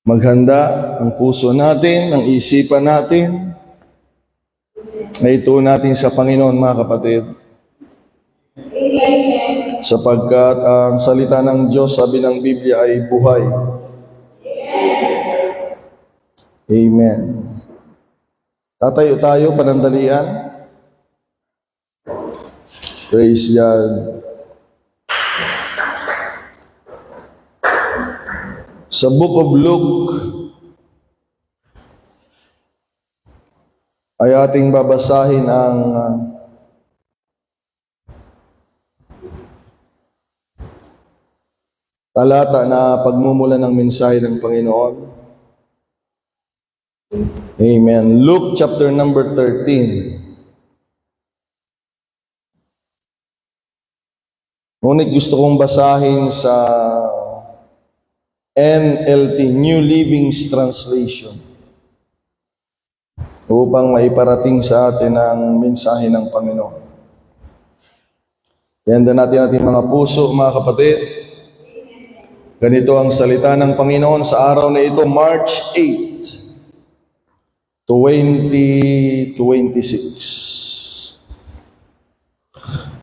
Maghanda ang puso natin, ang isipan natin, na ito natin sa Panginoon, mga kapatid. Sapagkat ang salita ng Diyos, sabi ng Biblia, ay buhay. Amen. Tatayo tayo, panandalian. Praise God. Sa Book of Luke, ay ating babasahin ang talata na pagmumula ng mensahe ng Panginoon. Amen. Luke chapter number 13. Ngunit gusto kong basahin sa NLT, New Living Translation, upang maiparating sa atin ang mensahe ng Panginoon. Ihanda natin ating mga puso, mga kapatid. Ganito ang salita ng Panginoon sa araw na ito, March 8, 2026.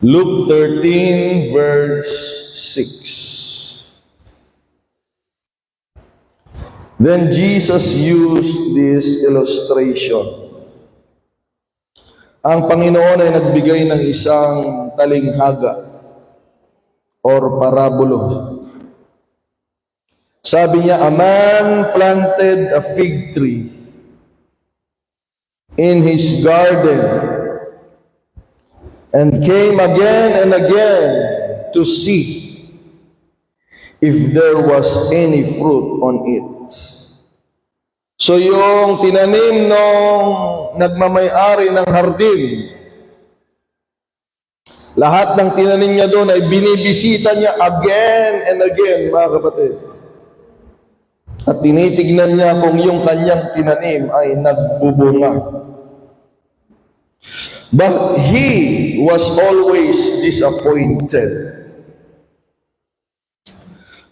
Luke 13, verse 6. Then Jesus used this illustration. Ang Panginoon ay nagbigay ng isang talinghaga or parabulo. Sabi niya, a man planted a fig tree in his garden and came again and again to see if there was any fruit on it. So yung tinanim nung nagmamay-ari ng hardin, lahat ng tinanim niya doon ay binibisita niya again and again, mga kapatid. At tinitignan niya kung yung kanyang tinanim ay nagbubunga. But he was always disappointed.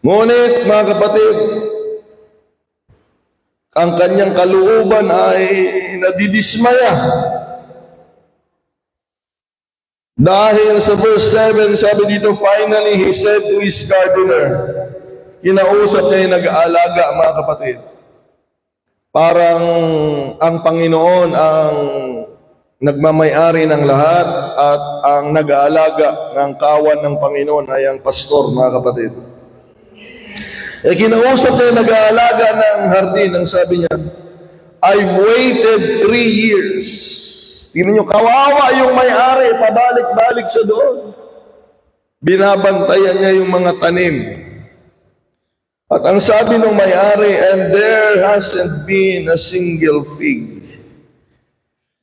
Ngunit, mga kapatid, ang kanyang kalooban ay nadidismaya. Dahil sa verse 7, sabi dito, finally, he said to his gardener, kinausap niya yung nag-aalaga, mga kapatid. Parang ang Panginoon ang nagmamay-ari ng lahat at ang nag-aalaga ng kawan ng Panginoon ay ang pastor, mga kapatid. Kinausap niya nag-aalaga ng hardin, ang sabi niya, I've waited 3 years. Tingnan niyo, kawawa yung may-ari, pabalik-balik sa doon. Binabantayan niya yung mga tanim. At ang sabi ng may-ari, and there hasn't been a single fig.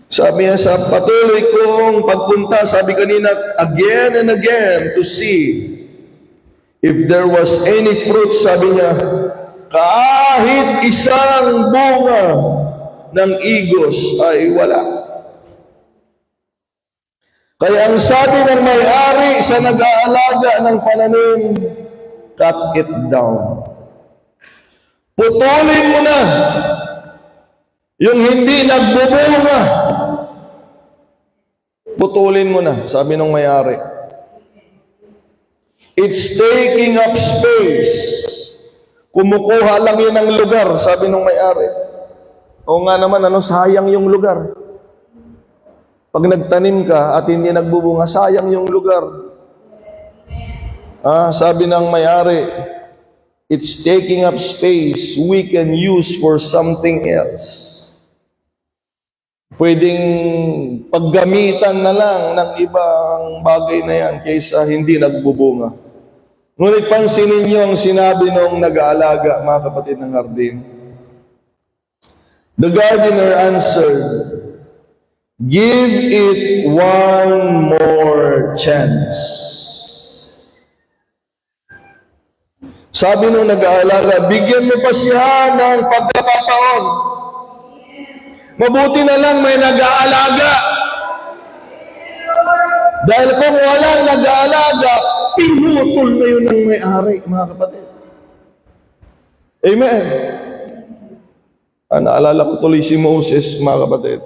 Sabi niya, sa patuloy kong pagpunta, sabi kanina, again and again to see if there was any fruit, sabi niya, kahit isang bunga ng igos ay wala. Kaya ang sabi ng may-ari sa nag-aalaga ng pananim, cut it down. Putulin mo na yung hindi nagbubunga. Putulin mo na, sabi ng may-ari. It's taking up space. Kumukuha lang yun ng lugar, sabi ng may-ari. O nga naman, sayang yung lugar. Pag nagtanim ka at hindi nagbubunga, sayang yung lugar. Sabi ng may-ari, it's taking up space we can use for something else. Pwedeng paggamitan na lang ng ibang bagay na yan kaysa hindi nagbubunga. Ngunit pansinin niyo ang sinabi nung nag-aalaga, mga kapatid ng hardin. The gardener answered, give it one more chance. Sabi nung nag-aalaga, bigyan mo pa siya ng pagkakataon. Mabuti na lang may nag-aalaga. Dahil kung walang nag-aalaga, pinutol na yun ng may-ari, mga kapatid. Amen. Naalala ko tuloy si Moses, mga kapatid.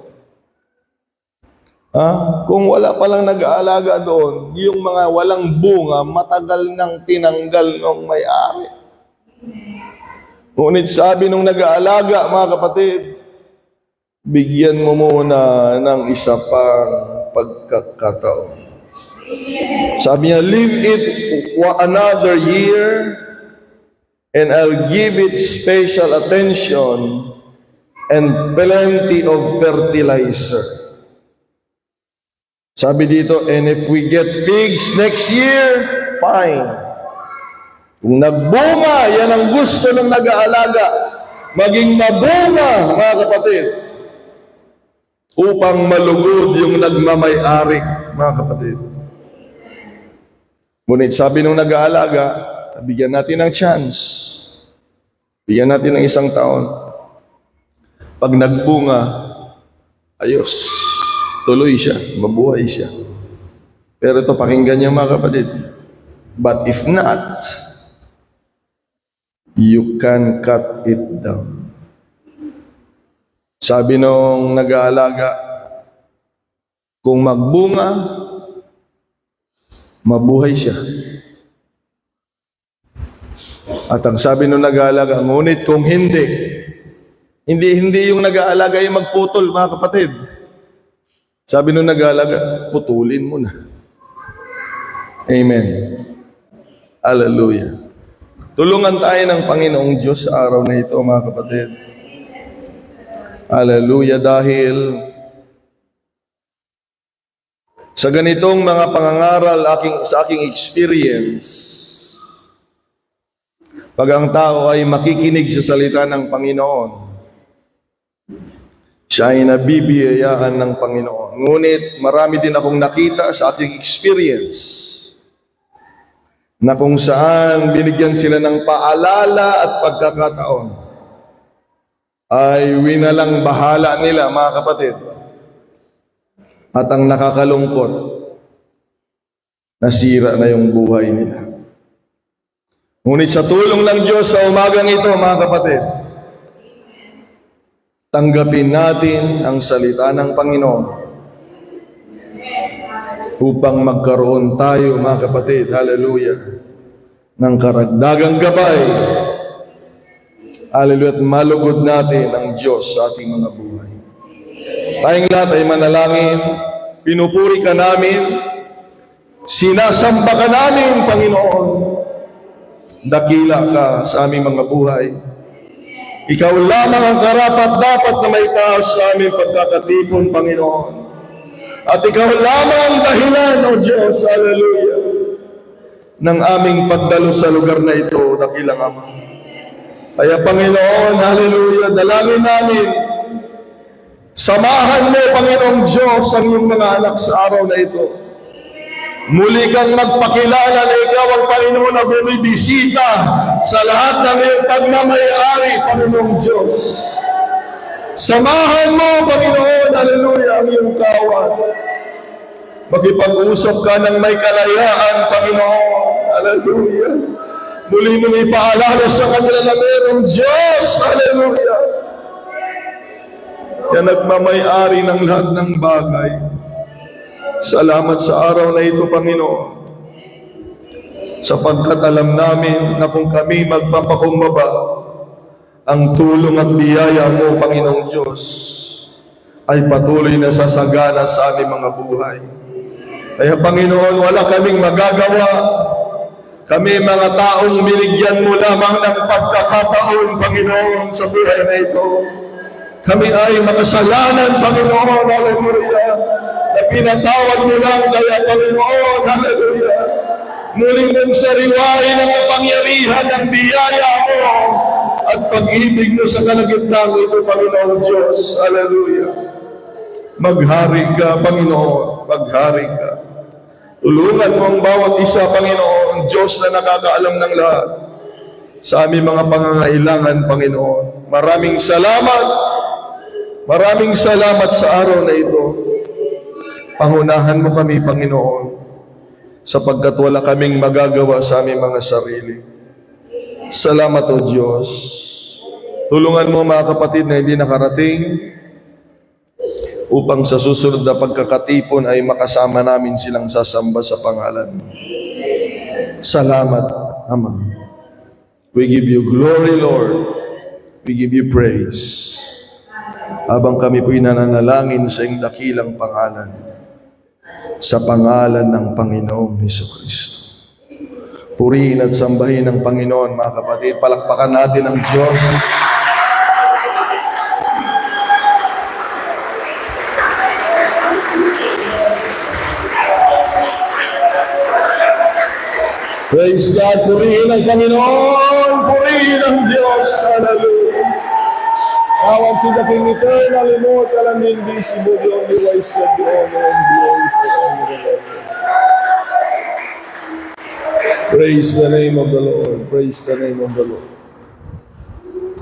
Kung wala palang nag-aalaga doon, yung mga walang bunga, matagal nang tinanggal ng may-ari. Ngunit sabi nung nag-aalaga, mga kapatid, bigyan mo muna ng isa pang pagkakataon. Sabi niya, leave it another year and I'll give it special attention and plenty of fertilizer. Sabi dito, and if we get figs next year, fine. Kung nagbunga, yan ang gusto ng nag-aalaga. Maging mabunga, mga kapatid, upang malugod yung nagmamay-ari, mga kapatid. Ngunit sabi nung nag-aalaga, bigyan natin ng chance. Bigyan natin ng isang taon. Pag nagbunga, ayos. Tuloy siya, mabuhay siya. Pero ito, pakinggan niyo mga kapatid. But if not, you can cut it down. Sabi nung nag-aalaga, kung magbunga, mabuhay siya. At ang sabi nung nag-aalaga, ngunit kung hindi yung nag-aalaga yung magputol, mga kapatid. Sabi nung nag-aalaga, putulin mo na. Amen. Hallelujah. Tulungan tayo ng Panginoong Diyos sa araw na ito, mga kapatid. Hallelujah. Dahil sa ganitong mga pangangaral sa aking experience, pag ang tao ay makikinig sa salita ng Panginoon, siya ay nabibiyayaan ng Panginoon. Ngunit marami din akong nakita sa aking experience na kung saan binigyan sila ng paalala at pagkakataon ay winalang bahala nila, mga kapatid. At ang nakakalungkot, nasira na yung buhay nila. Ngunit sa tulong ng Diyos sa umagang ito, mga kapatid, tanggapin natin ang salita ng Panginoon upang magkaroon tayo, mga kapatid, hallelujah, ng karagdagang gabay, hallelujah, at malugod natin ang Diyos sa ating mga buhay. Tayong lahat ay manalangin, pinupuri ka namin, sinasamba ka namin, Panginoon, dakila ka sa aming mga buhay. Ikaw lamang ang karapat-dapat na may taas sa aming pagkakatipon, Panginoon. At ikaw lamang ang dahilan, O Diyos, hallelujah, ng aming pagdalo sa lugar na ito, dakilang Ama. Kaya, Panginoon, hallelujah, dalangin namin, samahan mo, Panginoong Diyos, ang iyong mga anak sa araw na ito. Muli kang magpakilala na ikaw ang Panginoon na bumibisita sa lahat ng iyong pagmamayari, Panginoong Diyos. Samahan mo, Panginoon, hallelujah, ang iyong kawan. Makipag-usap ka ng may kalayaan, Panginoon, hallelujah. Muli mong ipaalala sa kanila na mayroong Diyos, hallelujah. Yan nagmamayari ng lahat ng bagay. Salamat sa araw na ito, Panginoon, sapagkat alam namin na kung kami magpapakumbaba, ang tulong at biyaya mo, Panginoong Diyos, ay patuloy na sasagana sa aming mga buhay. Kaya, Panginoon, wala kaming magagawa. Kami mga taong binigyan mo lamang ng pagkakataon, Panginoon, sa buhay na ito. Kami ay makasalanan, Panginoon, hallelujah, na pinatawag mo lang, kaya Panginoon, hallelujah, muling mong sariwain ang kapangyarihan ng biyaya mo at pag-ibig mo sa kalagitnaan ito, Panginoon Diyos, hallelujah. Maghari ka, Panginoon, maghari ka. Tulungan mo ang bawat isa, Panginoon, Diyos na nakakaalam ng lahat sa aming mga pangangailangan, Panginoon. Maraming salamat sa araw na ito. Pangunahan mo kami, Panginoon, sapagkat wala kaming magagawa sa aming mga sarili. Salamat, O Diyos. Tulungan mo mga kapatid na hindi nakarating upang sa susunod na pagkakatipon ay makasama namin silang sasamba sa pangalan mo. Salamat, Ama. We give you glory, Lord. We give you praise. Habang kami po'y nananalangin sa iyong dakilang pangalan, sa pangalan ng Panginoong Hesukristo. Purihin at sambahin ng Panginoon, mga kapatid. Palakpakan natin ang Diyos. Praise God. Purihin ang Panginoon. Purihin ang Diyos. Hallelujah. Now unto the King eternal, immortal, and invisible, the only wise God, the honor and glory forever. Praise the name of the Lord. Praise the name of the Lord.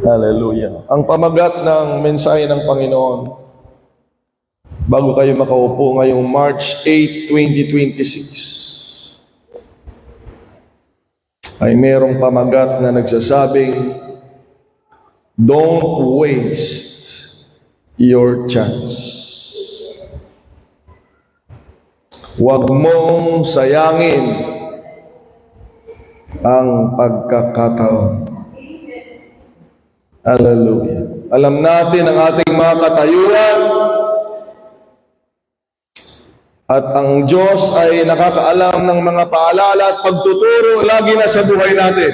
Hallelujah. Ang pamagat ng mensahe ng Panginoon, bago kayo makaupo ngayong March 8, 2026, ay merong pamagat na nagsasabing, don't waste your chance. Huwag mong sayangin ang pagkakataon. Hallelujah. Alam natin ang ating mga katayuan at ang Diyos ay nakakaalam ng mga paalala at pagtuturo lagi na sa buhay natin.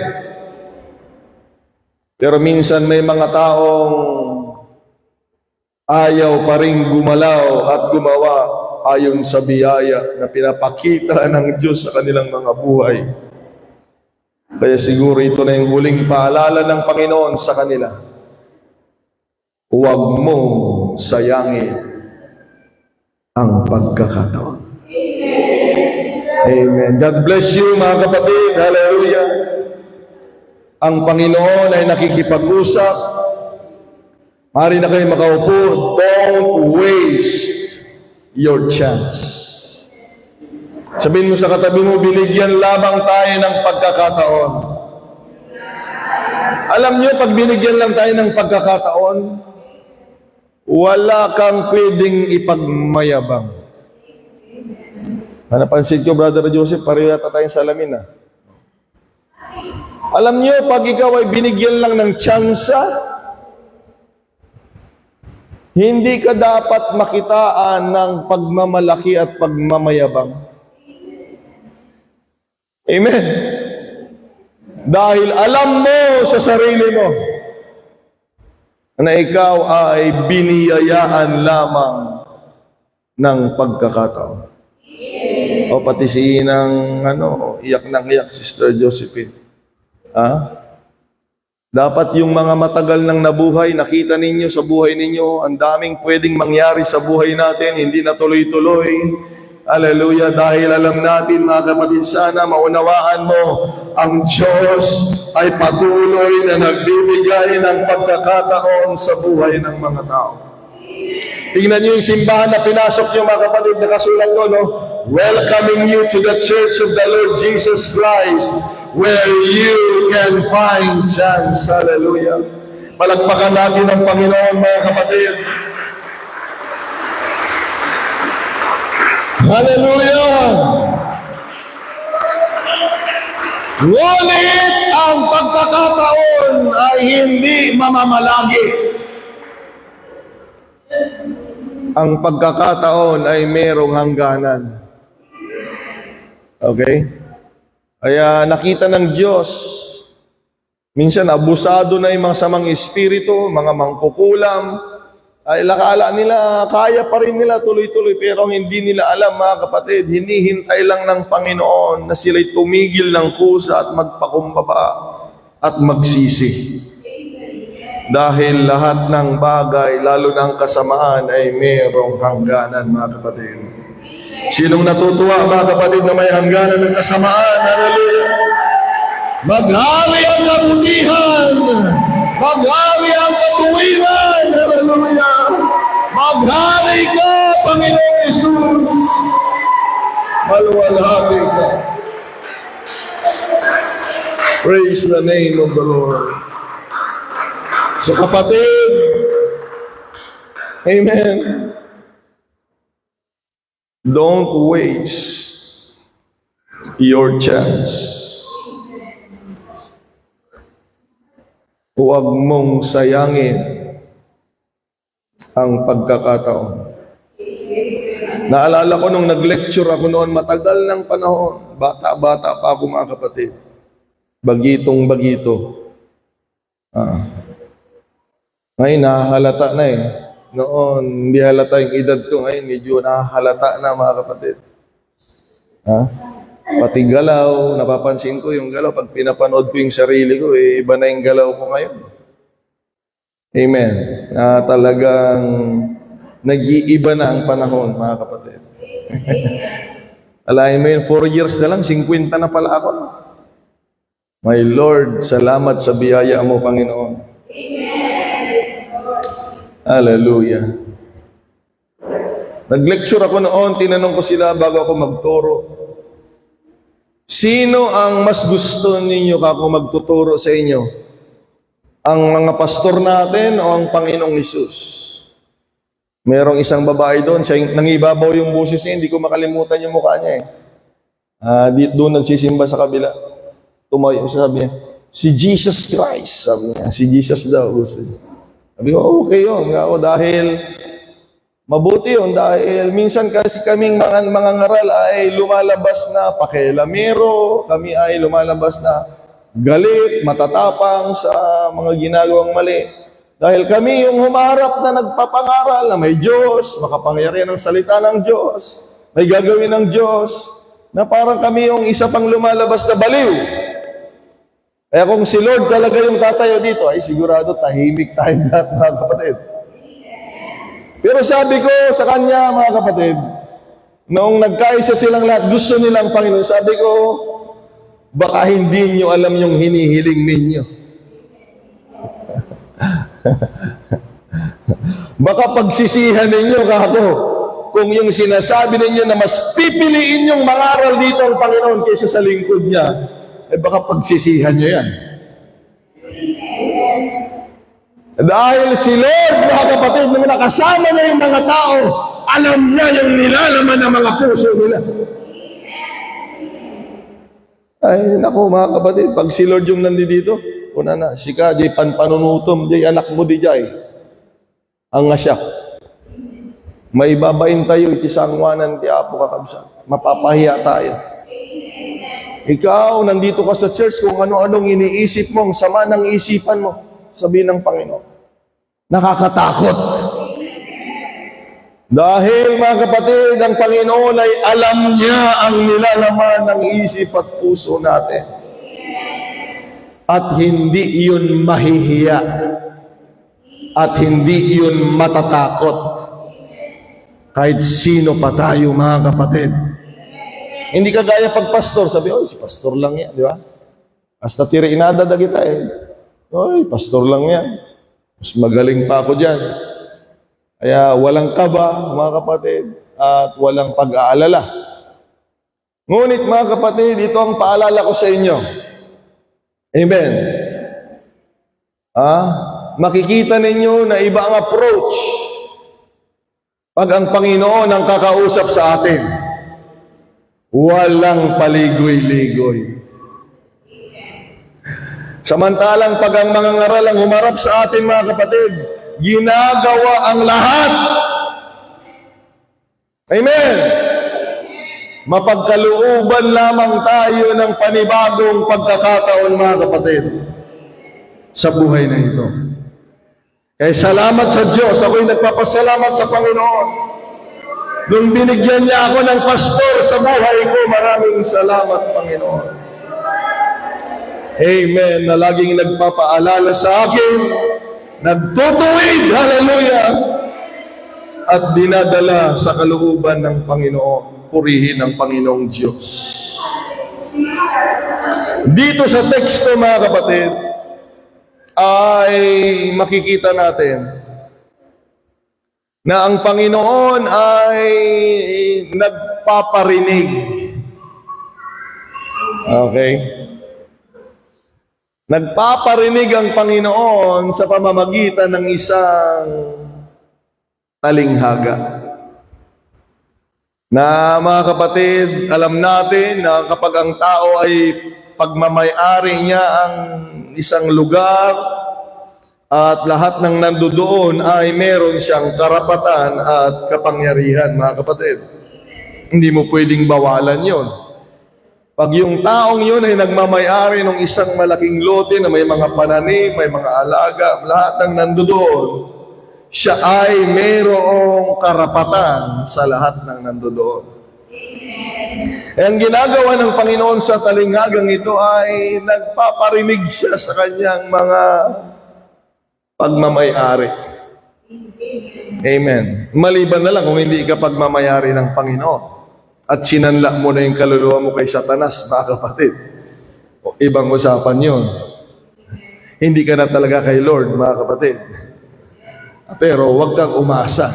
Pero minsan may mga taong ayaw pa rin gumalaw at gumawa ayon sa biyaya na pinapakita ng Diyos sa kanilang mga buhay. Kaya siguro ito na yung huling paalala ng Panginoon sa kanila. Huwag mo sayangin ang pagkakataon. Amen. God bless you, mga kapatid. Hallelujah. Ang Panginoon ay nakikipag-usap. Maaari na kayo makaupo. Don't waste your chance. Sabihin mo sa katabi mo, binigyan lamang tayo ng pagkakataon. Alam niyo, pag binigyan lang tayo ng pagkakataon, wala kang pwedeng ipagmayabang. Napansin ko, Brother Joseph, pareho yata tayong salamin, Alam niyo, pag ikaw ay binigyan lang ng tsansa, hindi ka dapat makitaan ng pagmamalaki at pagmamayabang. Amen. Dahil alam mo sa sarili mo na ikaw ay biniyayaan lamang ng pagkakataon. O pati si Inang, iyak nang iyak, Sister Josephine. Dapat yung mga matagal nang nabuhay, nakita ninyo sa buhay ninyo, ang daming pwedeng mangyari sa buhay natin, hindi na tuloy-tuloy. Hallelujah. Dahil alam natin, mga kapatid, sana maunawaan mo, ang Diyos ay patuloy na nagbibigay ng pagkakataon sa buhay ng mga tao. Tingnan niyo yung simbahan na pinasok niyo, mga kapatid, nakasulat ko, welcoming you to the Church of the Lord Jesus Christ, where you can find chance. Hallelujah. Palagpakan natin ang Panginoon, mga kapatid. Hallelujah! Ngunit ang pagkakataon ay hindi mamamalagi. Ang pagkakataon ay merong hangganan. Okay? Kaya nakita ng Diyos, minsan abusado na yung mga samang espiritu, mga mangkukulam, ay lakala nila, kaya pa rin nila tuloy-tuloy, pero hindi nila alam, mga kapatid, hinihintay lang ng Panginoon na sila'y tumigil ng kusa at magpakumbaba at magsisi. Dahil lahat ng bagay, lalo na ang kasamaan, ay mayroong hangganan, mga kapatid. Sinong natutuwa, mga kapatid, na may hangganan ng kasamaan? Hallelujah! Maghari ang kabutihan! Maghari ang katuwiran! Hallelujah! Maghari ka Panginoong Jesus. Maluwalhati ka. Praise the name of the Lord. So kapatid, amen, don't waste your chance. Huwag mong sayangin ang pagkakataon. Naalala ko nung nag-lecture ako noon, matagal ng panahon, bata-bata pa ako mga kapatid. Bagitong-bagito. Ngayon, nahahalata na eh. Noon, hindi halata yung edad ko. Ngayon, medyo nahahalata na mga kapatid. Pati galaw, napapansin ko yung galaw. Pag pinapanood ko yung sarili ko, iba na yung galaw ko ngayon. Amen. Talagang nag-iiba na ang panahon, mga kapatid. Alahin mo yun, 4 years na lang, 50 na pala ako. My Lord, salamat sa biyaya mo, Panginoon. Hallelujah. Nag-lecture ako noon, tinanong ko sila bago ako magturo. Sino ang mas gusto ninyo kako magtuturo sa inyo? Ang mga pastor natin o ang Panginoong Hesus? Merong isang babae doon, siya nangibabaw yung boses niya, hindi ko makalimutan yung mukha niya eh. Doon nagsisimba sa kabila. Tumayo, sabi niya, si Jesus Christ, sabi niya, si Jesus daw. Sabi ko, okay yun, ako dahil mabuti yun, dahil minsan kasi kaming mga ngaral ay lumalabas na pakialamero, kami ay lumalabas na galit, matatapang sa mga ginagawang mali. Dahil kami yung humarap na nagpapangaral na may Diyos, makapangyarihan ang salita ng Diyos, may gagawin ng Diyos, na parang kami yung isa pang lumalabas na baliw. Kaya kung si Lord talaga yung tatayo dito, ay sigurado tahimik tayong lahat, mga kapatid. Pero sabi ko sa kanya, mga kapatid, noong nagkaisa silang lahat, gusto nilang Panginoon, sabi ko, baka hindi nyo alam yung hinihiling ninyo. Baka pagsisihan ninyo kako kung yung sinasabi ninyo na mas pipiliin yung mangaral dito ang Panginoon kaysa sa lingkod niya, baka pagsisihan nyo yan. Dahil si Lord, mga kapatid, nung nakasama niya yung mga tao, alam niya yung nilalaman ng mga puso nila. Ay, naku mga kapatid, pag si Lord yung nandito, una na, sika, di panpanunutom, di anak mo di jay. Ang asyak. May babain tayo, itisangwanan, ti apo kakabsan. Mapapahiya tayo. Ikaw, nandito ka sa church, kung ano-anong iniisip mo, ang sama ng isipan mo, sabihin ng Panginoon. Nakakatakot. Dahil mga kapatid, ang Panginoon ay alam niya ang nilalaman ng isip at puso natin. At hindi iyon mahihiya. At hindi iyon matatakot. Kahit sino pa tayo, mga kapatid. Hindi kagaya pag pastor, sabi, oh, si pastor lang yan, di ba? Hasta tira inadada kita eh. Oy, pastor lang yan. Mas magaling pa ako dyan. Kaya walang kaba, mga kapatid, at walang pag-aalala. Ngunit, mga kapatid, ito ang paalala ko sa inyo. Amen. Makikita ninyo na iba ang approach pag ang Panginoon ang kakausap sa atin. Walang paligoy-ligoy. Samantalang pag ang mga ngaral ang humarap sa atin, mga kapatid, ginagawa ang lahat. Amen. Mapagkalooban lamang tayo ng panibagong pagkakataon, mga kapatid, sa buhay na ito. Kaya salamat sa Diyos. Ako'y nagpapasalamat sa Panginoon. Nung binigyan niya ako ng pastor sa buhay ko, maraming salamat, Panginoon. Amen, na laging nagpapaalala sa akin, nagtutuwid, hallelujah, at dinadala sa kalooban ng Panginoon, purihin ng Panginoong Diyos. Dito sa teksto, mga kapatid, ay makikita natin na ang Panginoon ay nagpaparinig. Okay? Nagpaparinig ang Panginoon sa pamamagitan ng isang talinghaga. Na mga kapatid, alam natin na kapag ang tao ay pagmamay-ari niya ang isang lugar at lahat ng nandoon ay meron siyang karapatan at kapangyarihan, mga kapatid. Hindi mo pwedeng bawalan yon. Pag yung taong yun ay nagmamay-ari ng isang malaking lote na may mga pananim, may mga alaga, lahat ng nandoon, siya ay mayroong karapatan sa lahat ng nandoon. Ang ginagawa ng Panginoon sa talinghagang ito ay nagpaparinig siya sa kanyang mga pagmamay-ari. Amen. Maliban na lang kung hindi ka pagmamayari ng Panginoon at sinanla mo na yung kaluluwa mo kay Satanas, mga kapatid. Ibang usapan yun. Hindi ka na talaga kay Lord, mga kapatid. Pero huwag kang umasa.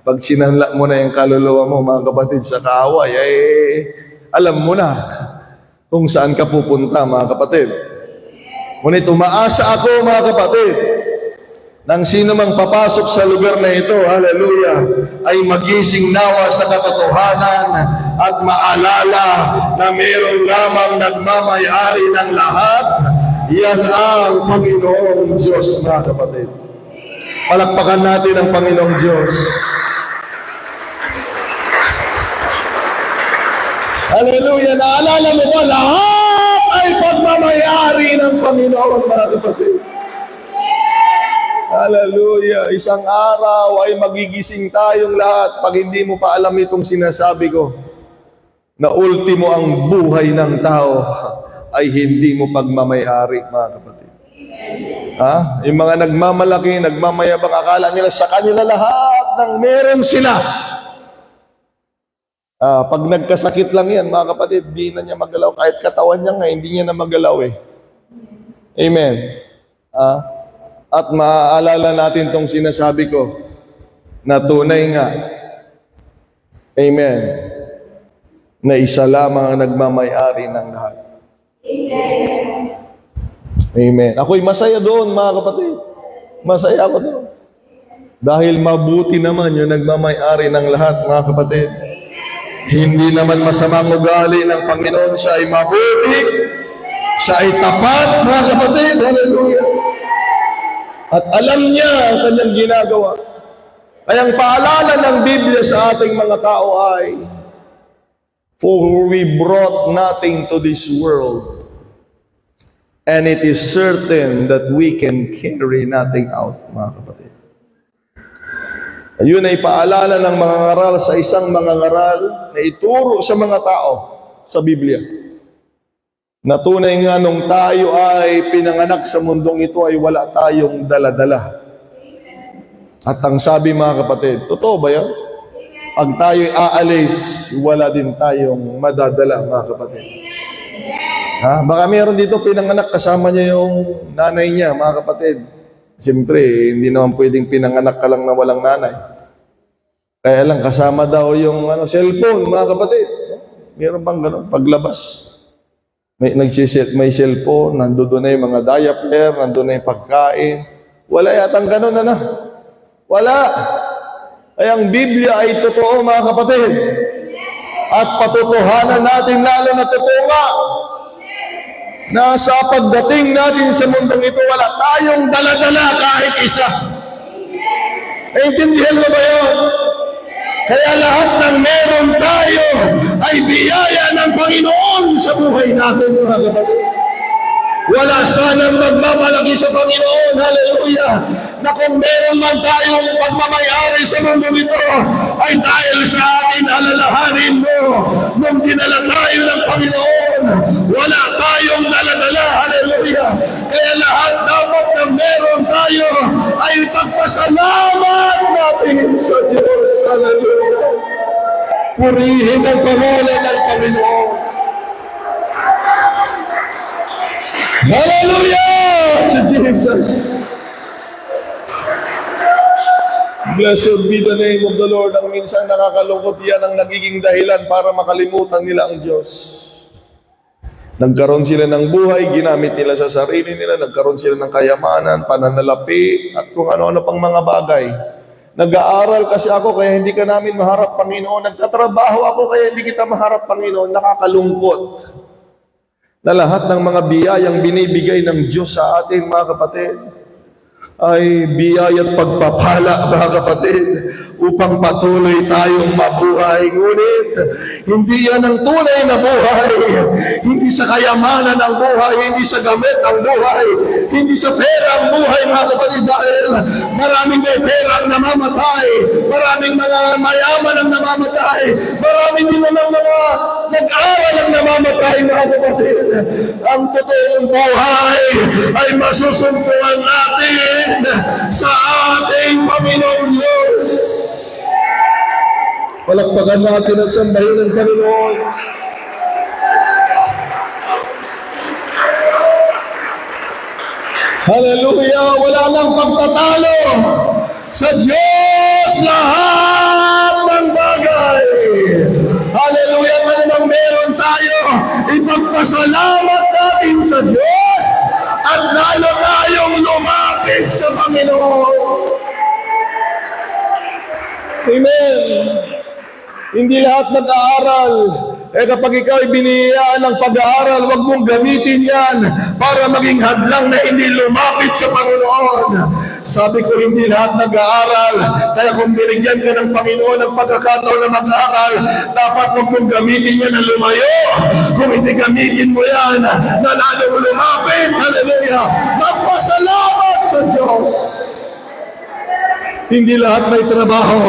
Pag sinanla mo na yung kaluluwa mo, mga kapatid, sa kaaway, ay alam mo na kung saan ka pupunta, mga kapatid. Ngunit umaasa ako, mga kapatid, nang sino mang papasok sa lugar na ito, hallelujah, ay magising nawa sa katotohanan at maalala na mayroon lamang nagmamay-ari ng lahat. Yan ang Panginoong Diyos, mga kapatid. Palakpakan natin ang Panginoong Diyos. Hallelujah! Naalala mo ba, lahat ay pagmamayari ng Panginoon, mga kapatid. Hallelujah! Isang araw ay magigising tayong lahat pag hindi mo pa alam itong sinasabi ko, na ultimo ang buhay ng tao ay hindi mo pagmamayari, mga kapatid. Yung mga nagmamalaki, nagmamayabang, akala nila sa kanila lahat ng meron sila. Pag nagkasakit lang yan, mga kapatid, di na niya magalaw. Kahit katawan niya nga, hindi niya na magalaw eh. Amen. At maaalala natin tong sinasabi ko, na tunay nga, amen, na isa lamang ang nagmamayari ng lahat. Amen. Ako'y masaya doon, mga kapatid. Masaya ako doon. Dahil mabuti naman yung nagmamay-ari ng lahat, mga kapatid. Hindi naman masamang ugali ng Panginoon. Siya ay mabuti. Siya ay tapat, mga kapatid. Hallelujah. At alam niya ang kanyang ginagawa. Kaya ang paalala ng Biblia sa ating mga tao ay, for we brought nothing to this world, and it is certain that we can carry nothing out, mga kapatid. Ayun ay paalala ng mga ngaral sa isang mga ngaral na ituro sa mga tao sa Biblia. Na tunay nga nung tayo ay pinanganak sa mundong ito ay wala tayong dala-dala. At ang sabi, mga kapatid, totoo ba yan? Pag tayo'y aalis, wala din tayong madadala, mga kapatid. Baka meron dito pinanganak kasama niya yung nanay niya, mga kapatid. Siyempre, hindi naman pwedeng pinanganak ka lang na walang nanay. Kaya lang kasama daw yung cellphone, mga kapatid. Meron bang ganun? Paglabas, may cellphone, nandoon na yung mga diaper, nandoon na yung pagkain. Wala yatang ganun, Wala. Kaya ang Biblia ay totoo, mga kapatid. At patutuhanan natin lalo na totoo nga na sa pagdating natin sa mundong ito, wala tayong dala-dala kahit isa. Naintindihan mo ba yun? Kaya lahat ng meron tayo ay biyaya ng Panginoon sa buhay natin, mga kapatid. Wala sanang magmamalaki sa Panginoon, hallelujah, na kung meron man tayong pagmamayari sa mundo ito, ay dahil sa atin alalahanin mo, nung dinala tayo ng Panginoon, wala tayong daladala, hallelujah. Kaya lahat dapat na meron tayo ay pagpasalamat natin sa Diyos, hallelujah. Purihin ang pangalan ng Panginoon. Hallelujah to Jesus. Blessed be the name of the Lord. Ang minsan nakakalungkot, yan ang nagiging dahilan para makalimutan nila ang Diyos. Nagkaroon sila ng buhay, ginamit nila sa sarili nila, nagkaroon sila ng kayamanan, pananalapi, at kung ano-ano pang mga bagay. Nag-aaral kasi ako kaya hindi ka namin maharap, Panginoon. Nagtatrabaho ako kaya hindi kita maharap, Panginoon. Nakakalungkot na lahat ng mga biyayang binibigay ng Diyos sa atin, mga kapatid, ay biyaya at pagpapala, mga kapatid, upang patuloy tayong mabuhay. Ngunit, hindi yan ang tunay na buhay. Hindi sa kayamanan ang buhay, hindi sa gamit ang buhay, hindi sa pera ang buhay, mga kapatid, dahil maraming may perang namamatay, maraming mga mayaman ang namamatay, maraming din naman mga nag-aral ang namamatay, mga kapatid. Ang totoong buhay ay masusumpuan natin sa ating Panginoong Diyos. Palakpakan natin at sambahin ang Panginoon. Hallelujah! Wala nang pagtatalo sa Diyos lahat ng bagay. Hallelujah! Manang meron tayo, ipagpasalamat natin sa Diyos at lalo tayong lumapit sa Panginoon. Amen. Hindi lahat nag-aaral. Kapag ikaw ay biniyayaan ng pag-aaral, huwag mong gamitin yan para maging hadlang na hindi lumapit sa Panginoon. Sabi ko, hindi lahat nag-aaral. Kaya kung binigyan ka ng Panginoon ng pagkakataon na mag-aaral, dapat huwag mong gamitin yan na lumayo. Kung hindi gamitin mo yan, na lalong lumapit. Hallelujah! Magpasalamat sa Diyos. Hindi lahat may trabaho.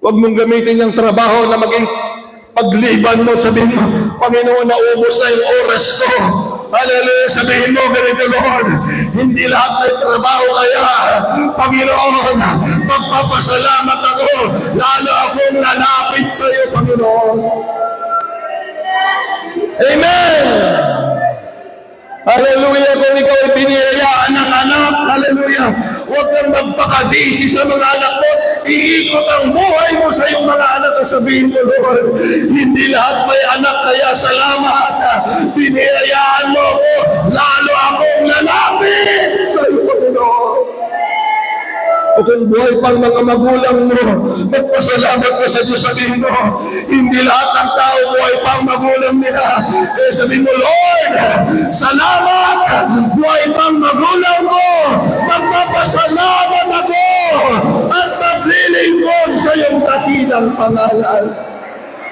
Huwag mong gamitin yung trabaho na maging pagliban mo. Sabihin mo, Panginoon, naubos na yung oras ko. Hallelujah. Sabihin mo, ganito, Lord, hindi lahat may trabaho, kaya Panginoon, magpapasalamat ako. Lalo akong lalapit sa iyo, Panginoon. Amen. Hallelujah. Kung ikaw ay biniyayaan ng anak, hallelujah, huwag kang magpakadisi sa mga anak mo. Iikot ang buhay mo sa iyong mga anak at sabihin mo, Lord, hindi lahat may anak, kaya salamat. Biniyayaan mo ako, lalo akong lalapit sa iyo, Panginoon. O kung buhay pang mga magulang mo, magpasalamat ka sa Diyos. Sabihin mo, hindi lahat ng tao buhay pang magulang nila. Sabihin mo, Lord, salamat, buhay pang magulang ko. Magpapasalamat ako at maglilingkod sa iyong dakilang pangalan.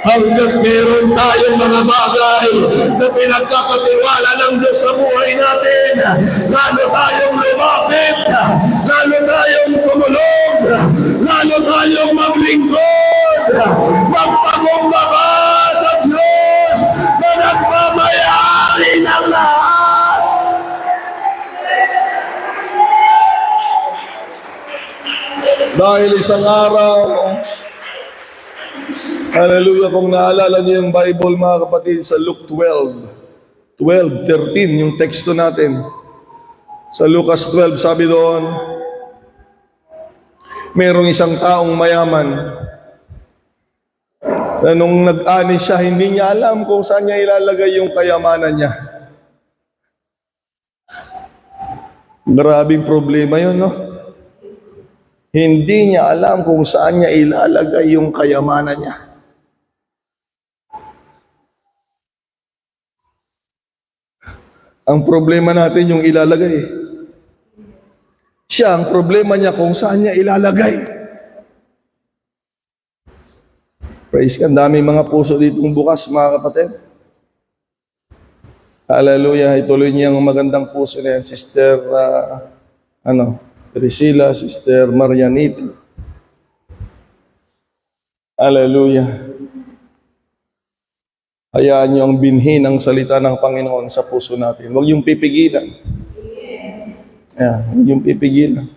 Hanggat meron tayong mga bagay na pinagkakatiwala ng Diyos sa buhay natin, lalo tayong lumapit, lalo tayong tumulong, lalo tayong maglingkod, magpakumbaba sa Diyos na nagmamayari ng lahat. Dahil isang araw, hallelujah, kung naalala niyo yung Bible, mga kapatid, sa Luke 12:13, yung teksto natin. Sa Lucas 12, sabi doon, merong isang taong mayaman na nung nag-ani siya, hindi niya alam kung saan niya ilalagay yung kayamanan niya. Grabing problema yun, no? Hindi niya alam kung saan niya ilalagay yung kayamanan niya. Ang problema natin yung ilalagay. Siya, ang problema niya kung saan niya ilalagay. Praise God. Dami mga puso ditong bukas, mga kapatid. Hallelujah. Ituloy niya ang magandang puso na yan, Sister Priscilla, Sister Marianita. Hallelujah. Hayaan niyo ang binhi ng salita ng Panginoon sa puso natin. Huwag yung pipigilan. Huwag yung pipigilan.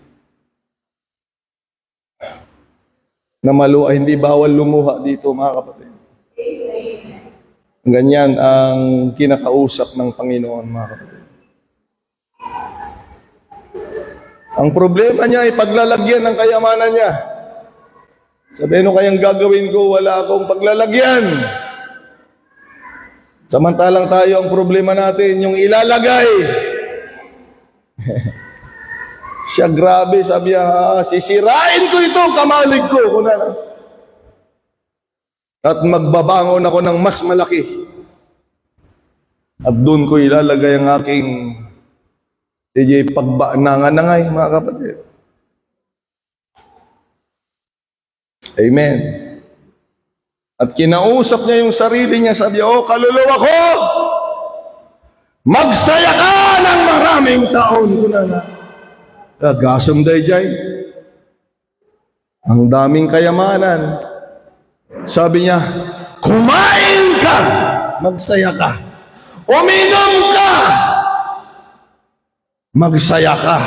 Na maluha, hindi bawal lumuha dito, mga kapatid. Ganyan ang kinakausap ng Panginoon, mga kapatid. Ang problema niya ay paglalagyan ng kayamanan niya. Sabi, ano kayang gagawin ko? Wala akong paglalagyan. Samantalang tayo, ang problema natin, yung ilalagay. Siya, grabe, sabi niya, sisirain ko ito, kamalig ko. At magbabangon ako ng mas malaki. At doon ko ilalagay ang aking pagbanangay, mga kapatid. Amen. At kinausap niya yung sarili niya, sabi niya, kaluluwa ko, magsaya ka ng maraming taon. Gasam dayjay. Ang daming kayamanan. Sabi niya, kumain ka, magsaya ka. Uminom ka, magsaya ka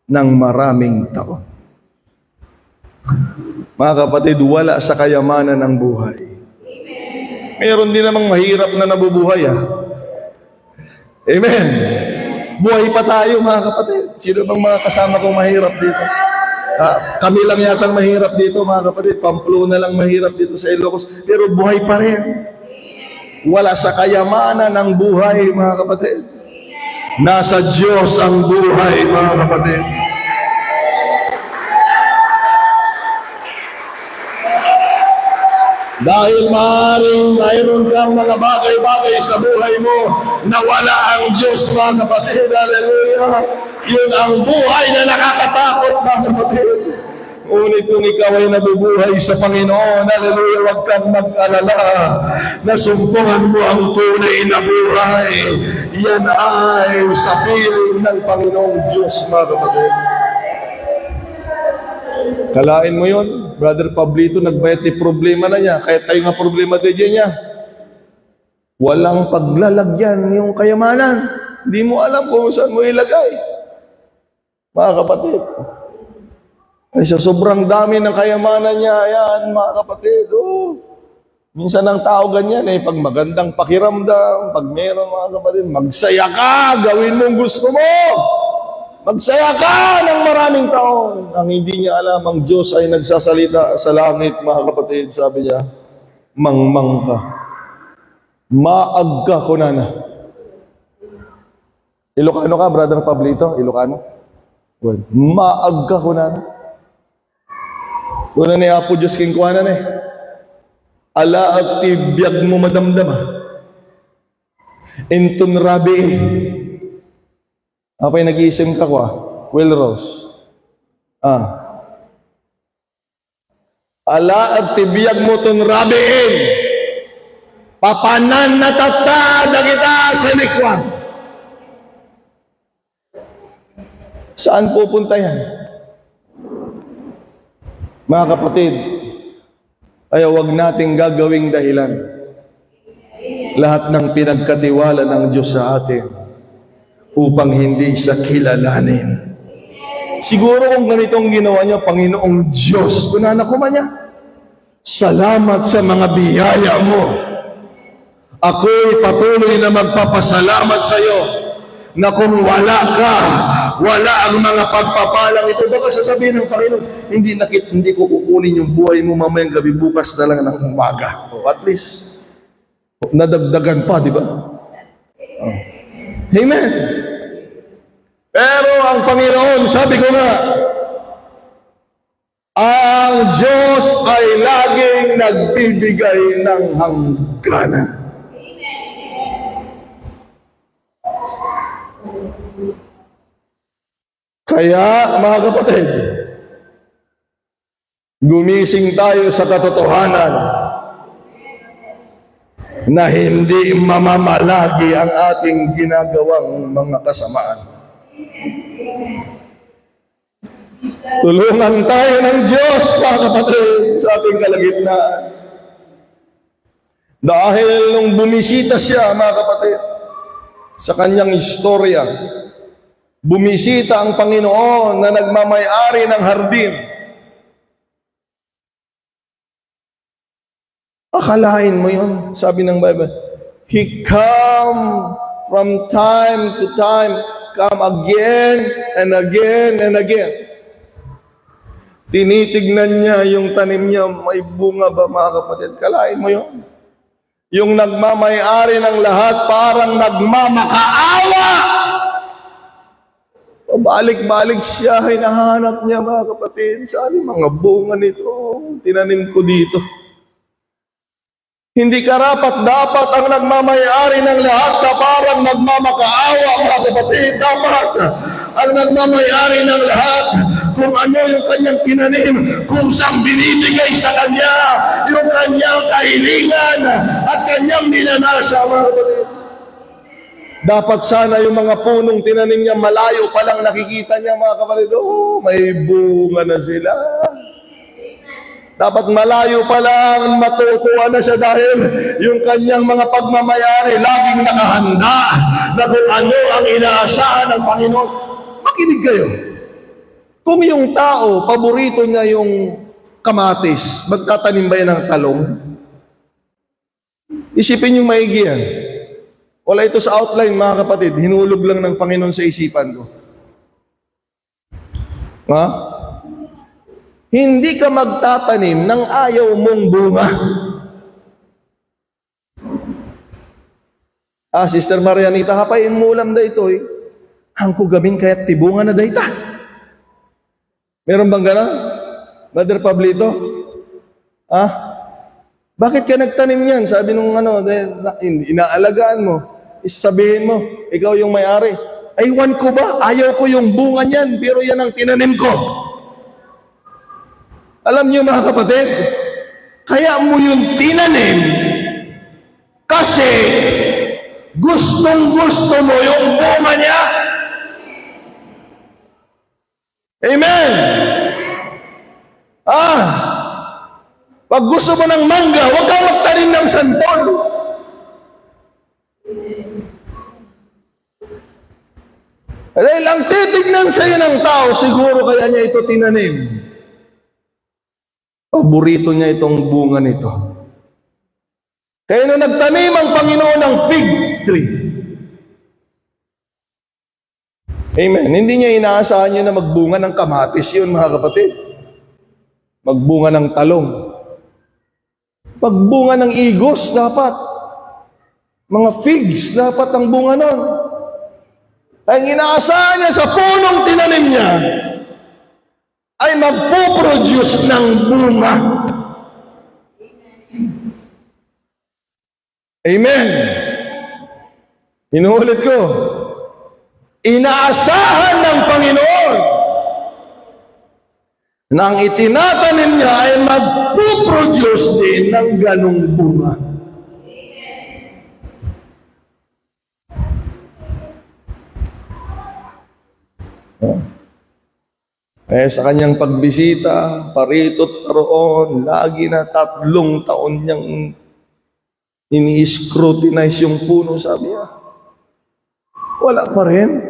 ng maraming taon. Mga kapatid, wala sa kayamanan ng buhay. Meron din namang mahirap na nabubuhay. Amen. Buhay pa tayo, mga kapatid. Sino bang mga kasama kong mahirap dito? Kami lang yatang mahirap dito, mga kapatid. Pamplona lang mahirap dito sa Ilocos. Pero buhay pa rin. Wala sa kayamanan ng buhay, mga kapatid. Nasa Diyos ang buhay, mga kapatid. Dahil maaaring mayroon kang mga bagay-bagay sa buhay mo na wala ang Diyos, mga kapatid. Hallelujah. Yun ang buhay na nakakatakot, mga kapatid. Ngunit kung ikaw ay nabubuhay sa Panginoon, hallelujah, huwag kang mag-alala. Nasumpungan mo ang tunay na buhay. Yan ay sa piling ng Panginoong Diyos, mga kapatid. Kalain mo yun, Brother Pablito, nagbayat ni problema na niya. Kaya tayo nga problema din niya. Walang paglalagyan yung kayamanan. Hindi mo alam kung saan mo ilagay. Mga kapatid. Ay, sa sobrang dami ng kayamanan niya, yan, mga kapatid. Minsan ang tao ganyan, pag magandang pakiramdam, pag meron, mga kapatid, magsaya ka, gawin mo ang gusto mo. Magsaya ka ng maraming taon. Ang hindi niya alam, ang Diyos ay nagsasalita sa langit, mga kapatid. Sabi niya, mangmang ka. Maag ka, kunana. Ilocano ka, Brother Pablito? Ilocano? Well, maag ka, kunana. Una ni Apo Diyos king kuhanan ala at tibiyag mo madamdama. Inton rabi apay nag-iisim ka ko Will Rose. Ala at tibiyag mo ton rabiin. Papanan na tatada kita sa likwan. Saan pupunta yan? Mga kapatid, ay huwag nating gagawing dahilan lahat ng pinagkatiwala ng Diyos sa atin upang hindi siya kilalanin. Siguro kung ganitong ginawa niya, Panginoong Diyos, kunana ko man niya, salamat sa mga biyaya mo. Ako'y patuloy na magpapasalamat sa iyo na kung wala ka, wala ang mga pagpapalang ito. Baka sasabihin ng Panginoon, hindi ko kukunin yung buhay mo mamayang gabi, bukas na lang ng umaga. At least, nadagdagan pa, di ba? Amen. Pero ang Panginoon, sabi ko nga, ang Diyos ay laging nagbibigay ng hangganan. Kaya, mga kapatid, gumising tayo sa katotohanan na hindi mamamalagi ang ating ginagawang mga kasamaan. Tulungan tayo ng Diyos, mga kapatid, sa ating kalagitnaan. Dahil nung bumisita siya, mga kapatid, sa kanyang istorya, bumisita ang Panginoon na nagmamay-ari ng hardin. Akalain mo yun, sabi ng Bible, He come from time to time come again and again and again. Tinitignan niya yung tanim niya, may bunga ba mga kapatid? Kalain mo yun. Yung nagmamay-ari ng lahat parang nagmamakaawa. Balik-balik siya, hinahanap niya mga kapatid. Saan yung mga bunga nito? Tinanim ko dito. Hindi karapat-dapat ang nagmamay-ari ng lahat na parang nagmamakaawa mga kapatid. Dapat ang nagmamay-ari ng lahat kung ano yung kanyang tinanim, kung saan binibigay sa kanya yung kanyang kahilingan at kanyang ninanasa mga kapatid. Dapat sana yung mga punong tinanim niya malayo pa lang nakikita niya mga kapatid, oh, may bunga na sila. Dapat malayo pa lang matutuwa na siya dahil yung kanyang mga pagmamayari laging nakahanda na kung ano ang inaasahan ng Panginoon. Makinig kayo. Kung yung tao, paborito niya yung kamatis, magtatanim ba yan ng talong? Isipin yung maigi yan. Wala ito sa outline mga kapatid, hinulog lang ng Panginoon sa isipan ko. Ha? Hindi ka magtatanim ng ayaw mong bunga. Sister Marianita, hapain mo ulam da ito eh. Hangko gabing kaya't tibungan na da ita. Meron bang gano'n? Brother Pablito? Bakit ka nagtanim yan? Sabi nung inaalagaan mo. Sabihin mo, ikaw yung may-ari. Aywan ko ba? Ayaw ko yung bunga niyan, pero yan ang tinanim ko. Alam niyo mga kapatid, kaya mo yung tinanim kasi gustong-gusto mo yung bunga niya. Amen! Pag gusto mo ng mangga, huwag kang magtanim ng santol. Dahil ang titignan sa'yo ng tao, siguro kaya niya ito tinanim. Paborito niya itong bunga nito. Kaya nung nagtanim ang Panginoon ng fig tree, amen, hindi niya inaasahan niya na magbunga ng kamatis yun mga kapatid. Magbunga ng talong. Magbunga ng igos dapat. Mga figs dapat ang bunga nun. Ang inaasahan niya sa punong tinanim niya ay magpo-produce ng bunga. Amen. Inuulit ko. Inaasahan ng Panginoon na ang itinatanim niya ay magpo-produce din ng ganong bunga. Sa kanyang pagbisita, parito't paroon, lagi na 3 taon niyang ini-scrutinize yung puno, sabi niya. Wala pa rin.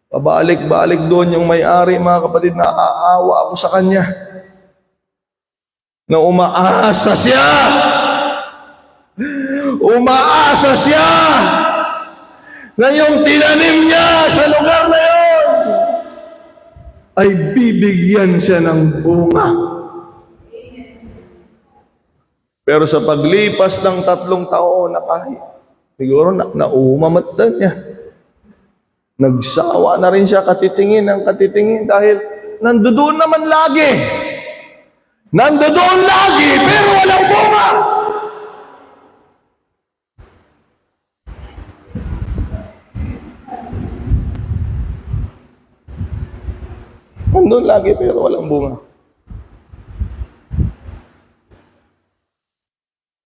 Pabalik-balik doon yung may-ari, mga kapatid, naaawa ako sa kanya. Na umaasa siya. Umaasa siya na yung tinanim niya sa lugar na yun ay bibigyan siya ng bunga. Pero sa paglipas ng 3 taon, siguro naumamat na niya. Nagsawa na rin siya katitingin ng katitingin dahil nandoon naman lagi. Nandoon lagi, pero walang bunga. Nandun lagi pero walang bunga.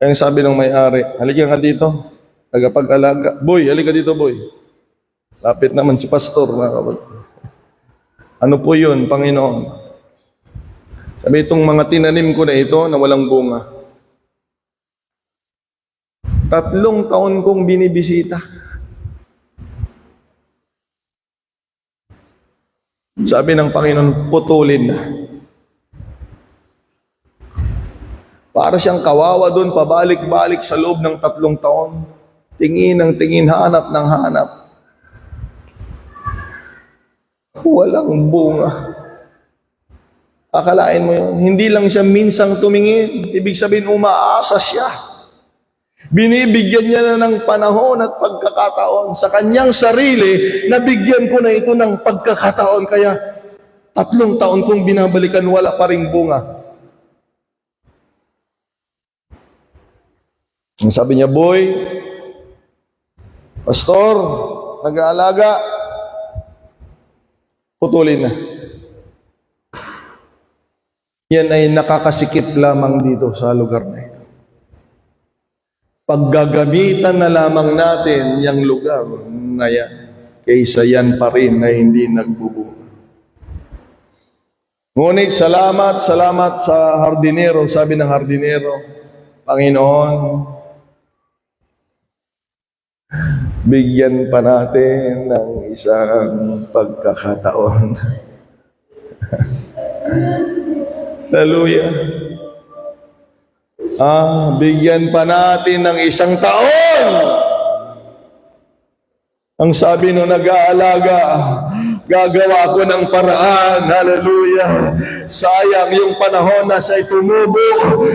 Kaya sabi ng may-ari, halika nga dito, tagapag-alaga. Boy, halika dito, boy. Lapit naman si pastor, mga kapatid. Ano po yun, Panginoon? Sabi, itong mga tinanim ko na ito na walang bunga. 3 taon kong binibisita. Sabi ng Panginoon, putulin na. Para siyang kawawa doon, pabalik-balik sa loob ng 3 taon. Tingin ng tingin, hanap ng hanap. walang bunga. Akalain mo yun, hindi lang siya minsang tumingin, ibig sabihin umaasa siya. Binibigyan niya na ng panahon at pagkakataon sa kanyang sarili, nabigyan ko na ito ng pagkakataon, kaya 3 taon kong binabalikan, wala pa ring bunga. Sabi niya, boy, pastor, nag-aalaga, putulin na. Yan ay nakakasikip lamang dito sa lugar na ito. Paggagamitan na lamang natin yung lugar na yan, kaysa yan pa rin na hindi nagbubunga. Ngunit salamat sa hardinero, sabi ng hardinero, Panginoon, bigyan pa natin ng isang pagkakataon. Hallelujah. Bigyan pa natin ng 1 taon. Ang sabi nung nag-aalaga, gagawa ko ng paraan. Hallelujah. Sayang yung panahon na siya'y tumubo.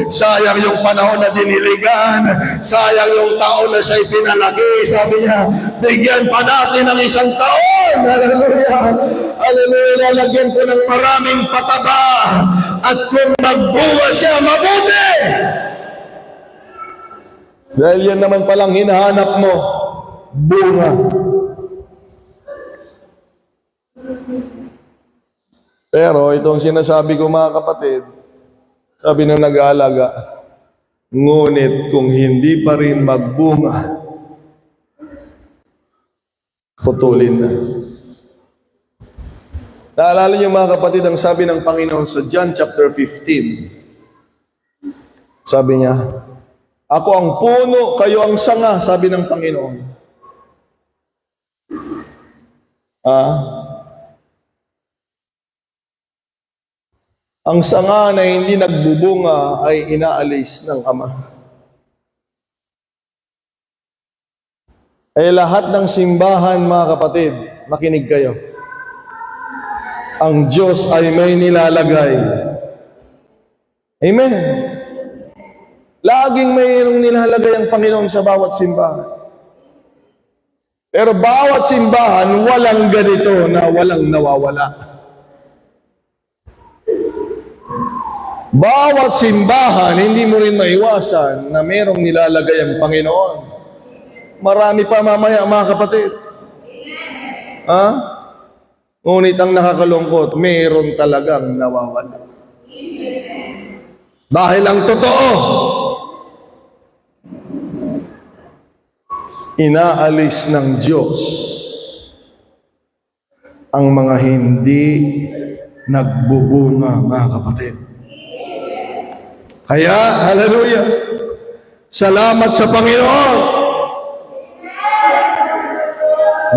Sayang yung panahon na diniligan. Sayang yung taon na siya'y pinalaki. Sabi niya, bigyan pa natin ng 1 taon. Hallelujah. Hallelujah. Lalagyan ko ng maraming pataba. At kung magbunga siya, mabuti. Dahil yan naman palang hinahanap mo, bunga. Pero itong sinasabi ko mga kapatid, sabi ng nag-aalaga, ngunit kung hindi pa rin magbunga, putulin na. Naalala niyo mga kapatid, ang sabi ng Panginoon sa John chapter 15. Sabi niya, ako ang puno, kayo ang sanga, sabi ng Panginoon. Ang sanga na hindi nagbubunga ay inaalis ng Ama. Ay lahat ng simbahan, mga kapatid, makinig kayo. Ang Diyos ay may nilalagay. Amen. Laging mayroong nilalagay ang Panginoon sa bawat simbahan. Pero bawat simbahan, walang ganito na walang nawawala. Bawat simbahan, hindi mo rin maiwasan na mayroong nilalagay ang Panginoon. Marami pa mamaya, mga kapatid. Ngunit ang nakakalungkot, mayroon talagang nawawala. Dahil ang totoo, inaalis ng Diyos ang mga hindi nagbubunga, mga kapatid. Kaya, hallelujah, salamat sa Panginoon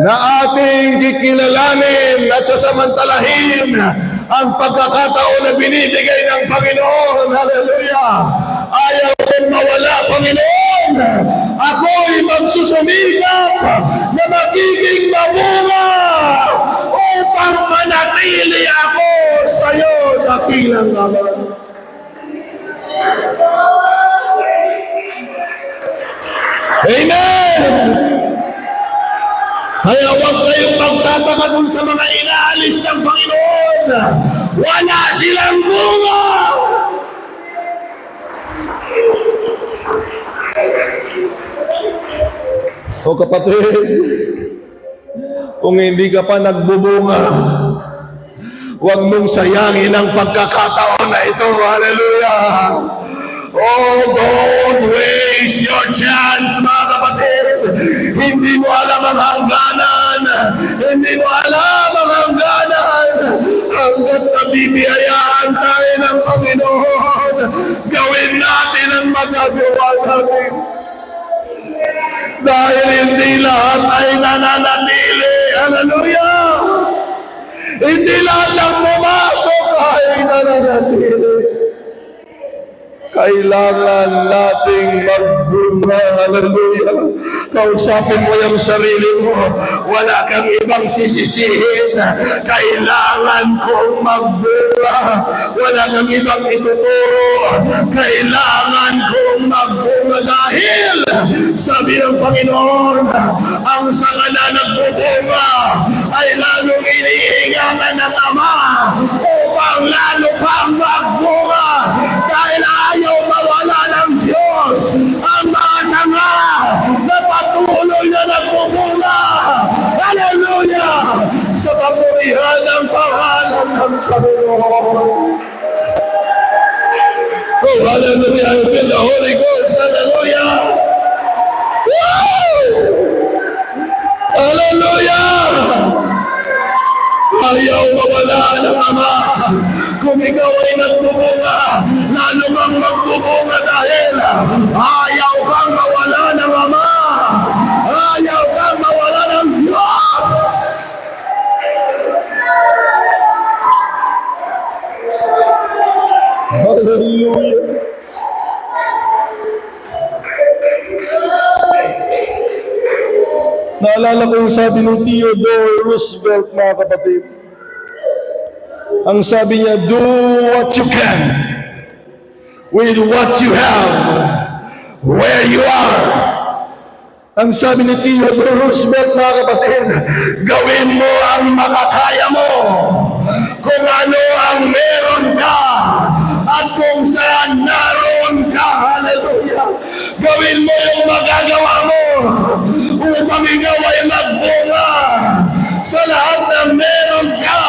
na ating kikilalanin at sasamantalahin ang pagkakataon na binibigay ng Panginoon. Hallelujah! Ayaw kong mawala, Panginoon. Ako'y magsusumikap na magiging mabunga upang manatili ako sa iyo dakilang naman. Amen! Kaya huwag kayong magtataka dun sa mga inaalis ng Panginoon. Wala silang bunga! O kapatid, kung hindi ka pa nagbubunga, huwag mong sayangin ang pagkakataon na ito. Hallelujah! Oh, don't waste your chance, mga kapatid. Hindi mo alam ang hangganan. Hindi mo alam ang hangganan. Hanggat nabibiyayaan tayo ng Panginoon, gawin natin ang magagawa natin. Dahil hindi lahat ay nananatili. Hallelujah! Hindi lahat ng pumasok ay nananatili. Kailangan nating magbunga. Hallelujah! Kausapin mo yung sarili mo. Wala kang ibang sisisihin. Kailangan kong magbunga. Wala kang ibang ituturo. Kailangan kong magbunga dahil sabi ng Panginoon, ang sanga na nagbubunga ay lalong iniingangan ng Ama upang lalo pang magbunga dahil ayaw mawala ng Diyos ang mga sanga na patuloy na nagbubunga. Hallelujah! Sa kapurihan ng pangalan ng Panginoon. Oh, hallelujah! I feel the Holy Ghost. Hallelujah! Woo! Hallelujah! Ayaw mawala ng Ama. Kung ikaw ay nagbubunga, lalo kang magbubunga dahil ayaw kang mawala ng Ama. Ayaw kang mawala ng Diyos. Hallelujah. Naalala ko yung sabi ng Theodore Roosevelt, mga kapatid. Ang sabi niya, do what you can with what you have, where you are. Ang sabi ni Theodore Roosevelt, mga kapatid, gawin mo ang makakaya mo. Kung ano ang meron ka at kung saan naroon ka. Hallelujah. Gawin mo yung magagawa mo upang ikaw ay magbunga sa lahat ng meron ka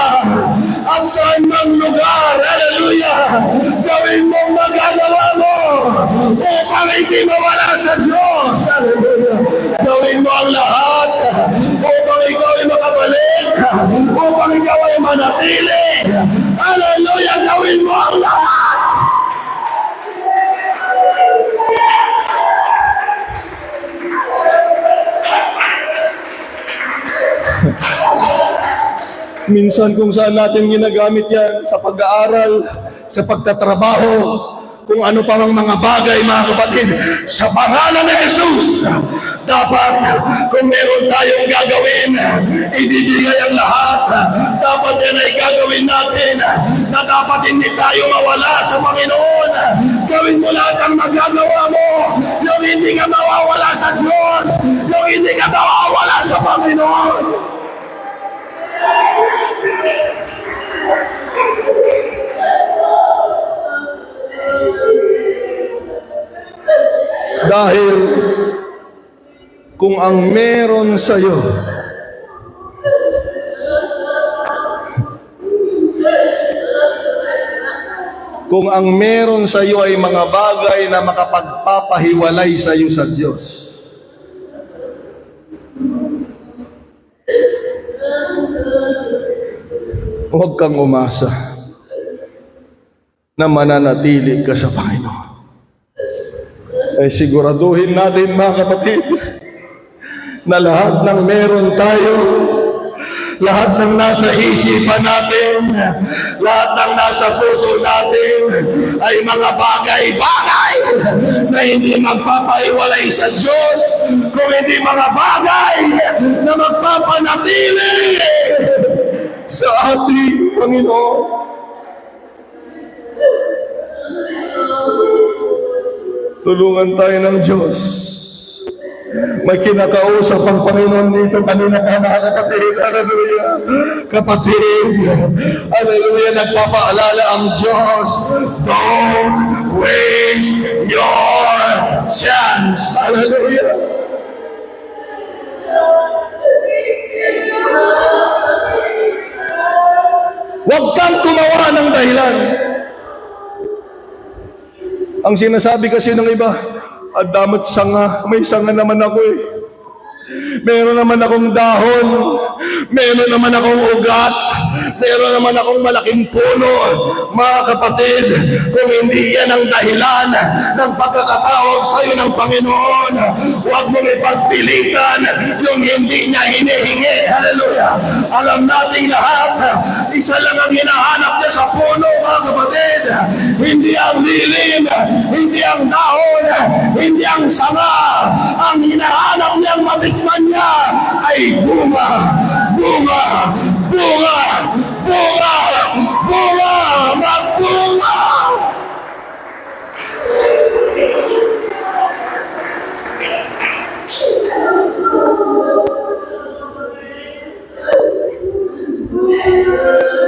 at saan mang lugar. Hallelujah. Gawin mo magagawa mo upang hindi mawala sa Diyos. Hallelujah. Gawin mo ang lahat upang ikaw ay makabalik, upang ikaw ay manatili. Hallelujah. Gawin mo ang lahat. Minsan kung saan natin ginagamit yan sa pag-aaral, sa pagtatrabaho, kung ano pa mang mga bagay, mga kapatid, sa pangalan ni Jesus, dapat kung meron tayong gagawin, ibibigay ang lahat. Dapat yan ay gagawin natin na dapat hindi tayo mawala sa Panginoon. Gawin mo lahat ang magagawa mo. Yung hindi ka mawawala sa Diyos, yung hindi ka mawawala sa Panginoon. Dahil kung ang meron sa'yo kung ang meron sa'yo ay mga bagay na makapagpapahiwalay sa'yo sa Diyos, huwag kang umasa na mananatili ka sa Panginoon. Ay siguraduhin natin, mga kapatid, na lahat ng meron tayo, lahat ng nasa isipan natin, lahat ng nasa puso natin, ay mga bagay-bagay na hindi magpapahiwalay sa Diyos, kung hindi mga bagay na magpapanatili sa ating Panginoon. Tulungan tayo ng Diyos. May kinakausap ang Panginoon dito kanina pa, mga kapatid. Hallelujah. Kapatid, hallelujah, nagpapaalala ang Diyos. Don't waste your chance. Hallelujah. Huwag kang tumawa ng dahilan. Ang sinasabi kasi ng iba, damat sanga, may sanga naman ako eh. Meron naman akong dahon, meron naman akong ugat, meron naman akong malaking puno. Mga kapatid, kung hindi yan ang dahilan ng pagkakatawag sa iyo ng Panginoon, huwag mong ipagpilitan yung hindi niya hinihingi. Hallelujah. Alam nating lahat, isa lang ang hinahanap niya sa puno, mga kapatid. Hindi ang lilim, hindi ang dahon, hindi ang sanga. Ang hinahanap niyang ay bunga, bunga, bunga, bunga, bunga, magbunga.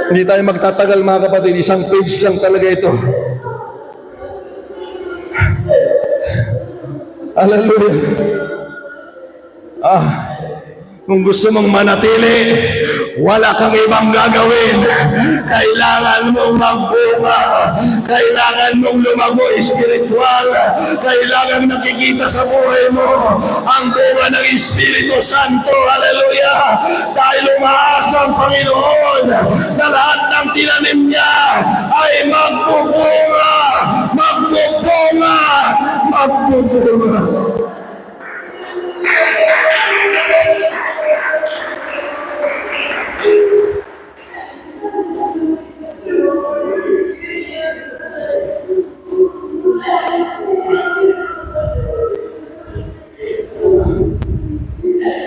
Hindi tayo magtatagal mga kapatid, isang page lang talaga ito. Hallelujah. Kung gusto mong manatili, wala kang ibang gagawin. Kailangan mong magbunga. Kailangan mong lumago espiritual. Kailangan nakikita sa buhay mo ang bunga ng Espiritu Santo. Hallelujah. Dahil umaasa ang Panginoon na lahat ng tinanim niya ay magbubunga. Magbubunga. Magbubunga.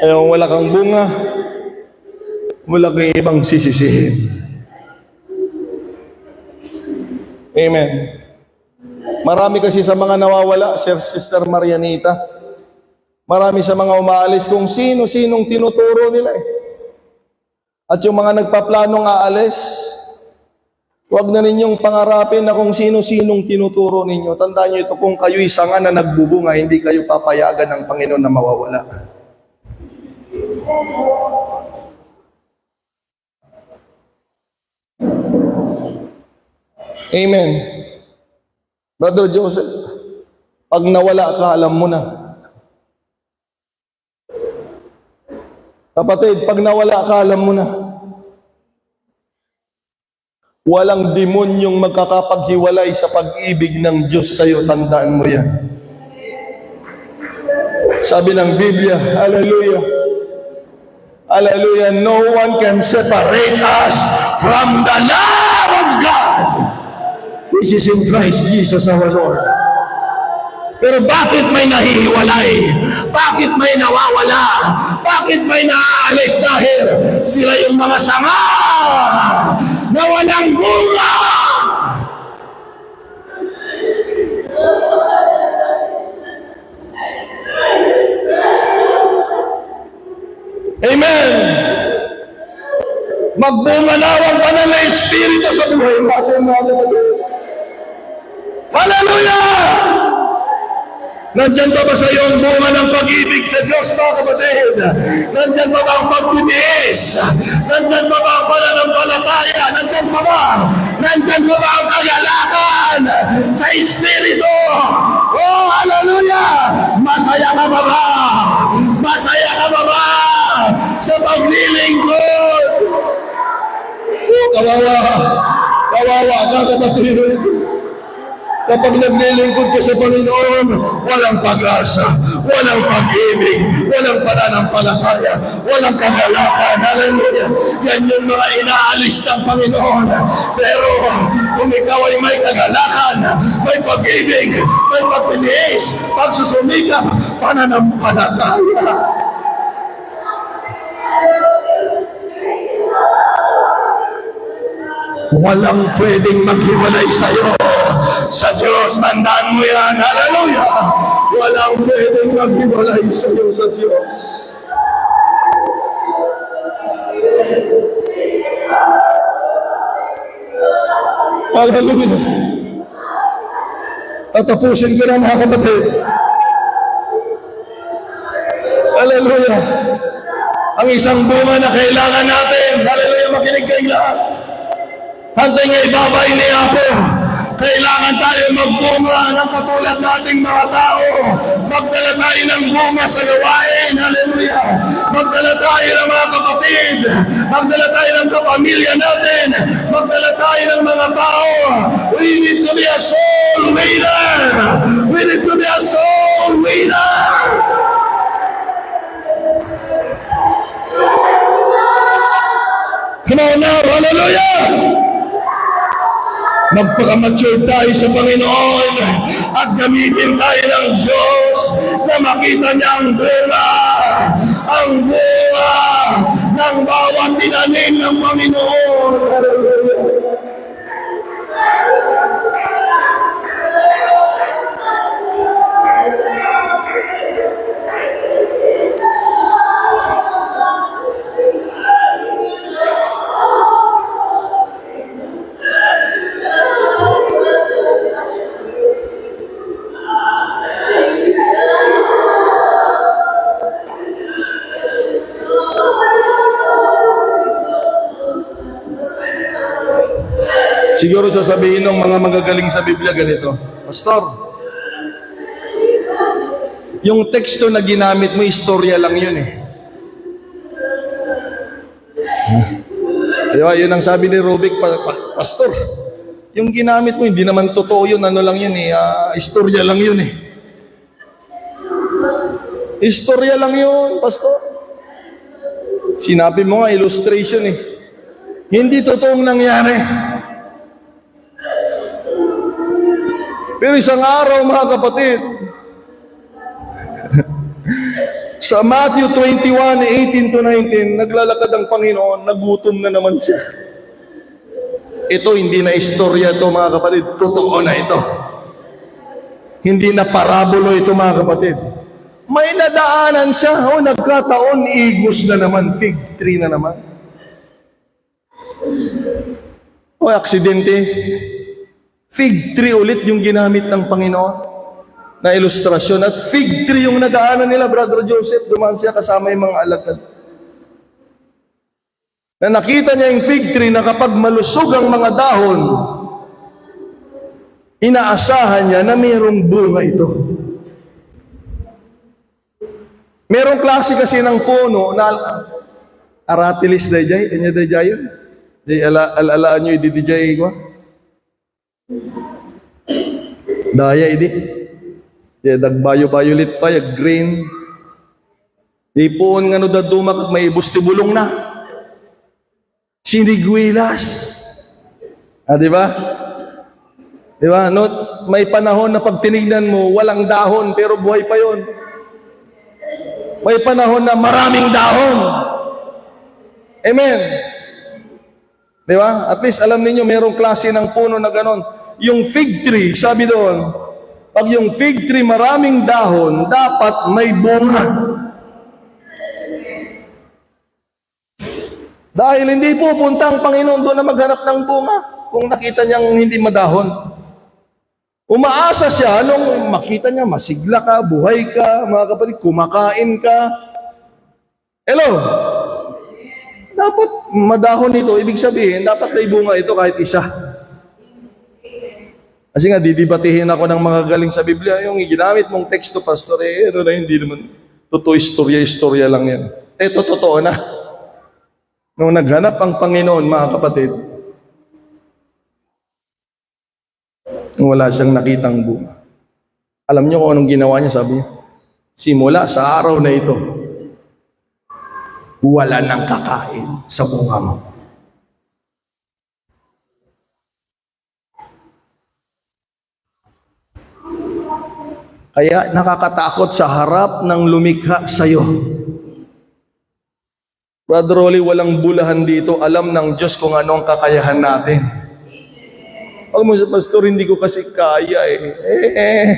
Kung wala kang bunga, wala kang ibang sisisihin. Amen. Marami kasi sa mga nawawala, Sister Marianita, marami sa mga umaalis kung sino-sinong tinuturo nila eh. At yung mga nagpaplanong aalis, huwag na ninyong pangarapin na kung sino-sinong tinuturo ninyo. Tandaan nyo ito, kung kayo'y sanga na nagbubunga, hindi kayo papayagan ng Panginoon na mawawala. Amen. Brother Joseph, pag nawala ka, alam mo na. Kapatid, pag nawala ka, alam mo na. Walang demonyong magkakapaghiwalay sa pag-ibig ng Diyos sa'yo. Tandaan mo yan. Sabi ng Biblia, hallelujah, hallelujah, no one can separate us from the love of God, which is in Christ Jesus our Lord. Pero bakit may nahihiwalay? Bakit may nawawala? Bakit may naaalis? Dahil sila yung mga sanga na walang bunga. Amen. Magbunga na ang banal na Espiritu sa buhay natin. Hallelujah! Nandyan ba sa iyo ang bunga ng pag-ibig sa Diyos, mga kapatid? Nandyan ba ang pagtitiis? Nandyan ba ang pananampalataya? Nandyan ba? Nandyan ba ang kagalakan sa Espiritu? Oh, hallelujah! Masaya ka ba? Masaya ka ba sa paglilingkod? Oh, kawawa. Kawawa ka, kapatid. Kapag naglilingkod ka sa Panginoon, walang pag-asa, walang pag-ibig, walang pananampalataya, walang kagalakan. Hallelujah! Yan yung mga inaalis ng Panginoon. Pero kung ikaw ay may kagalakan, may pag-ibig, may pagtitiis, pagsusumikap, pananampalataya. Walang pwedeng maghiwalay sa iyo sa Diyos. Tandaan mo yan. Hallelujah! Walang pwedeng maghiwalay sa iyo sa Diyos. Hallelujah! Tatapusin ko na, mga kapatid. Hallelujah! Ang isang bunga na kailangan natin. Hallelujah! Makinig kayong lahat. Hantay nga ibabay ni Apo. Kailangan tayo magbunga ng katulad nating mga tao. Magdala tayo ng bunga sa gawain. Hallelujah! Magdala tayo ng mga kapatid. Magdala tayo ng kapamilya natin. Magdala tayo ng mga tao. We need to be a soul winner. We need to be a soul winner. Come on now, hallelujah! Magpaka-mature tayo sa Panginoon at gamitin tayo ng Diyos na makita niya ang bunga ang bawat tinanim ng Panginoon. Hallelujah. Siguro sasabihin ng mga magagaling sa Biblia ganito, Pastor, yung teksto na ginamit mo, istorya lang yun eh. Diba, yun ang sabi ni Rubik, Pastor, yung ginamit mo, hindi naman totoo yun, ano lang yun eh, istorya lang yun eh. Istorya lang yun, Pastor. Sinabi mo nga, illustration eh. Hindi totoong nangyari. Pero isang araw, mga kapatid, sa Matthew 21:18-19, naglalakad ang Panginoon, nagutom na naman siya. Ito, hindi na istorya ito, mga kapatid. Totoo na ito. Hindi na parabulo ito, mga kapatid. May nadaanan siya. Nagkataon, igos na naman, fig tree na naman. Aksidente. Fig tree ulit yung ginamit ng Panginoon na ilustrasyon. At fig tree yung nadaanan nila, Brother Joseph. Dumaan siya kasama yung mga alagad. Na nakita niya yung fig tree na kapag malusog ang mga dahon, inaasahan niya na mayroong bunga ito. Merong klase kasi ng puno na aratilis dayjay, anya dayjay yun. Alalaan nyo ididijay ko. Daya idi. Dagbayo-bayo lit pa, green. Di poon nga no dadumak, may bustibulong na. Siniguilas. Di ba? Di ba? No, may panahon na pag tinignan mo, walang dahon, pero buhay pa yon. May panahon na maraming dahon. Amen. Di ba? At least alam niyo merong klase ng puno na ganon. Yung fig tree, sabi doon, pag yung fig tree maraming dahon, dapat may bunga. Dahil hindi pupunta ang Panginoon doon na maghanap ng bunga kung nakita niyang hindi madahon. Umaasa siya nung makita niya masigla ka, buhay ka, mga kapatid, kumakain ka. Hello? Dapat madahon ito, ibig sabihin, dapat may bunga ito kahit isa. Kasi nga, didibatihin ako ng mga galing sa Biblia, yung ginamit mong teksto, Pastor, ano na, hindi naman, totoo, istorya lang yan. Ito, totoo na. Nung naghanap ang Panginoon, mga kapatid, wala siyang nakitang bunga. Alam niyo kung anong ginawa niya, sabi niya? Simula sa araw na ito, wala nang kakain sa bunga mo. Kaya nakakatakot sa harap ng lumikha sa'yo. Brother Rolly, walang bulahan dito. Alam ng Diyos kung ano ang kakayahan natin. Pag mo sa pastor, hindi ko kasi kaya eh.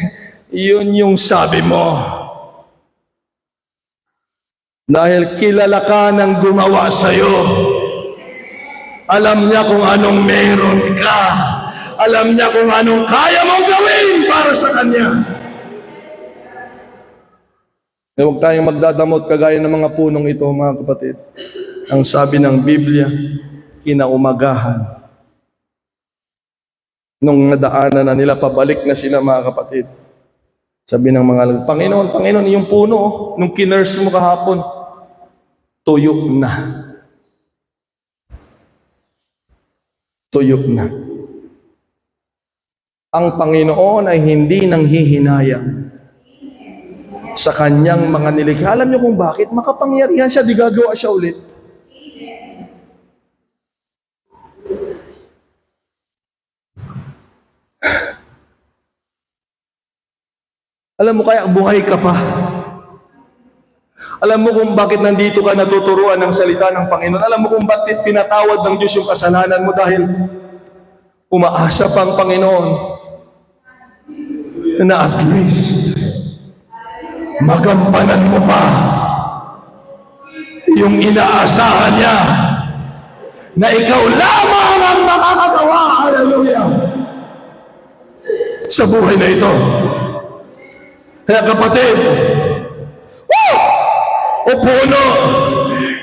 Yun yung sabi mo. Dahil kilala ka ng gumawa sa'yo. Alam niya kung anong meron ka. Alam niya kung anong kaya mong gawin para sa Kanya. Huwag tayong magdadamot kagaya ng mga punong ito, mga kapatid. Ang sabi ng Biblia, kinaumagahan. Nung nadaanan na nila, pabalik na sila, mga kapatid. Sabi ng mga, Panginoon, yung puno, nung kinurse mo kahapon, tuyo na. Tuyo na. Ang Panginoon ay hindi nanghihinayang sa kanyang mga nilikha. Alam niyo kung bakit? Makapangyarihan siya, di gagawa siya ulit. Alam mo kaya buhay ka pa. Alam mo kung bakit nandito ka natuturuan ng salita ng Panginoon? Alam mo kung bakit pinatawad ng Diyos yung kasalanan mo? Dahil umaasa pa ang Panginoon na at least magampanan mo pa yung inaasahan niya na ikaw lamang ang makakagawa. Hallelujah! Sa buhay na ito. Kaya kapatid, o puno,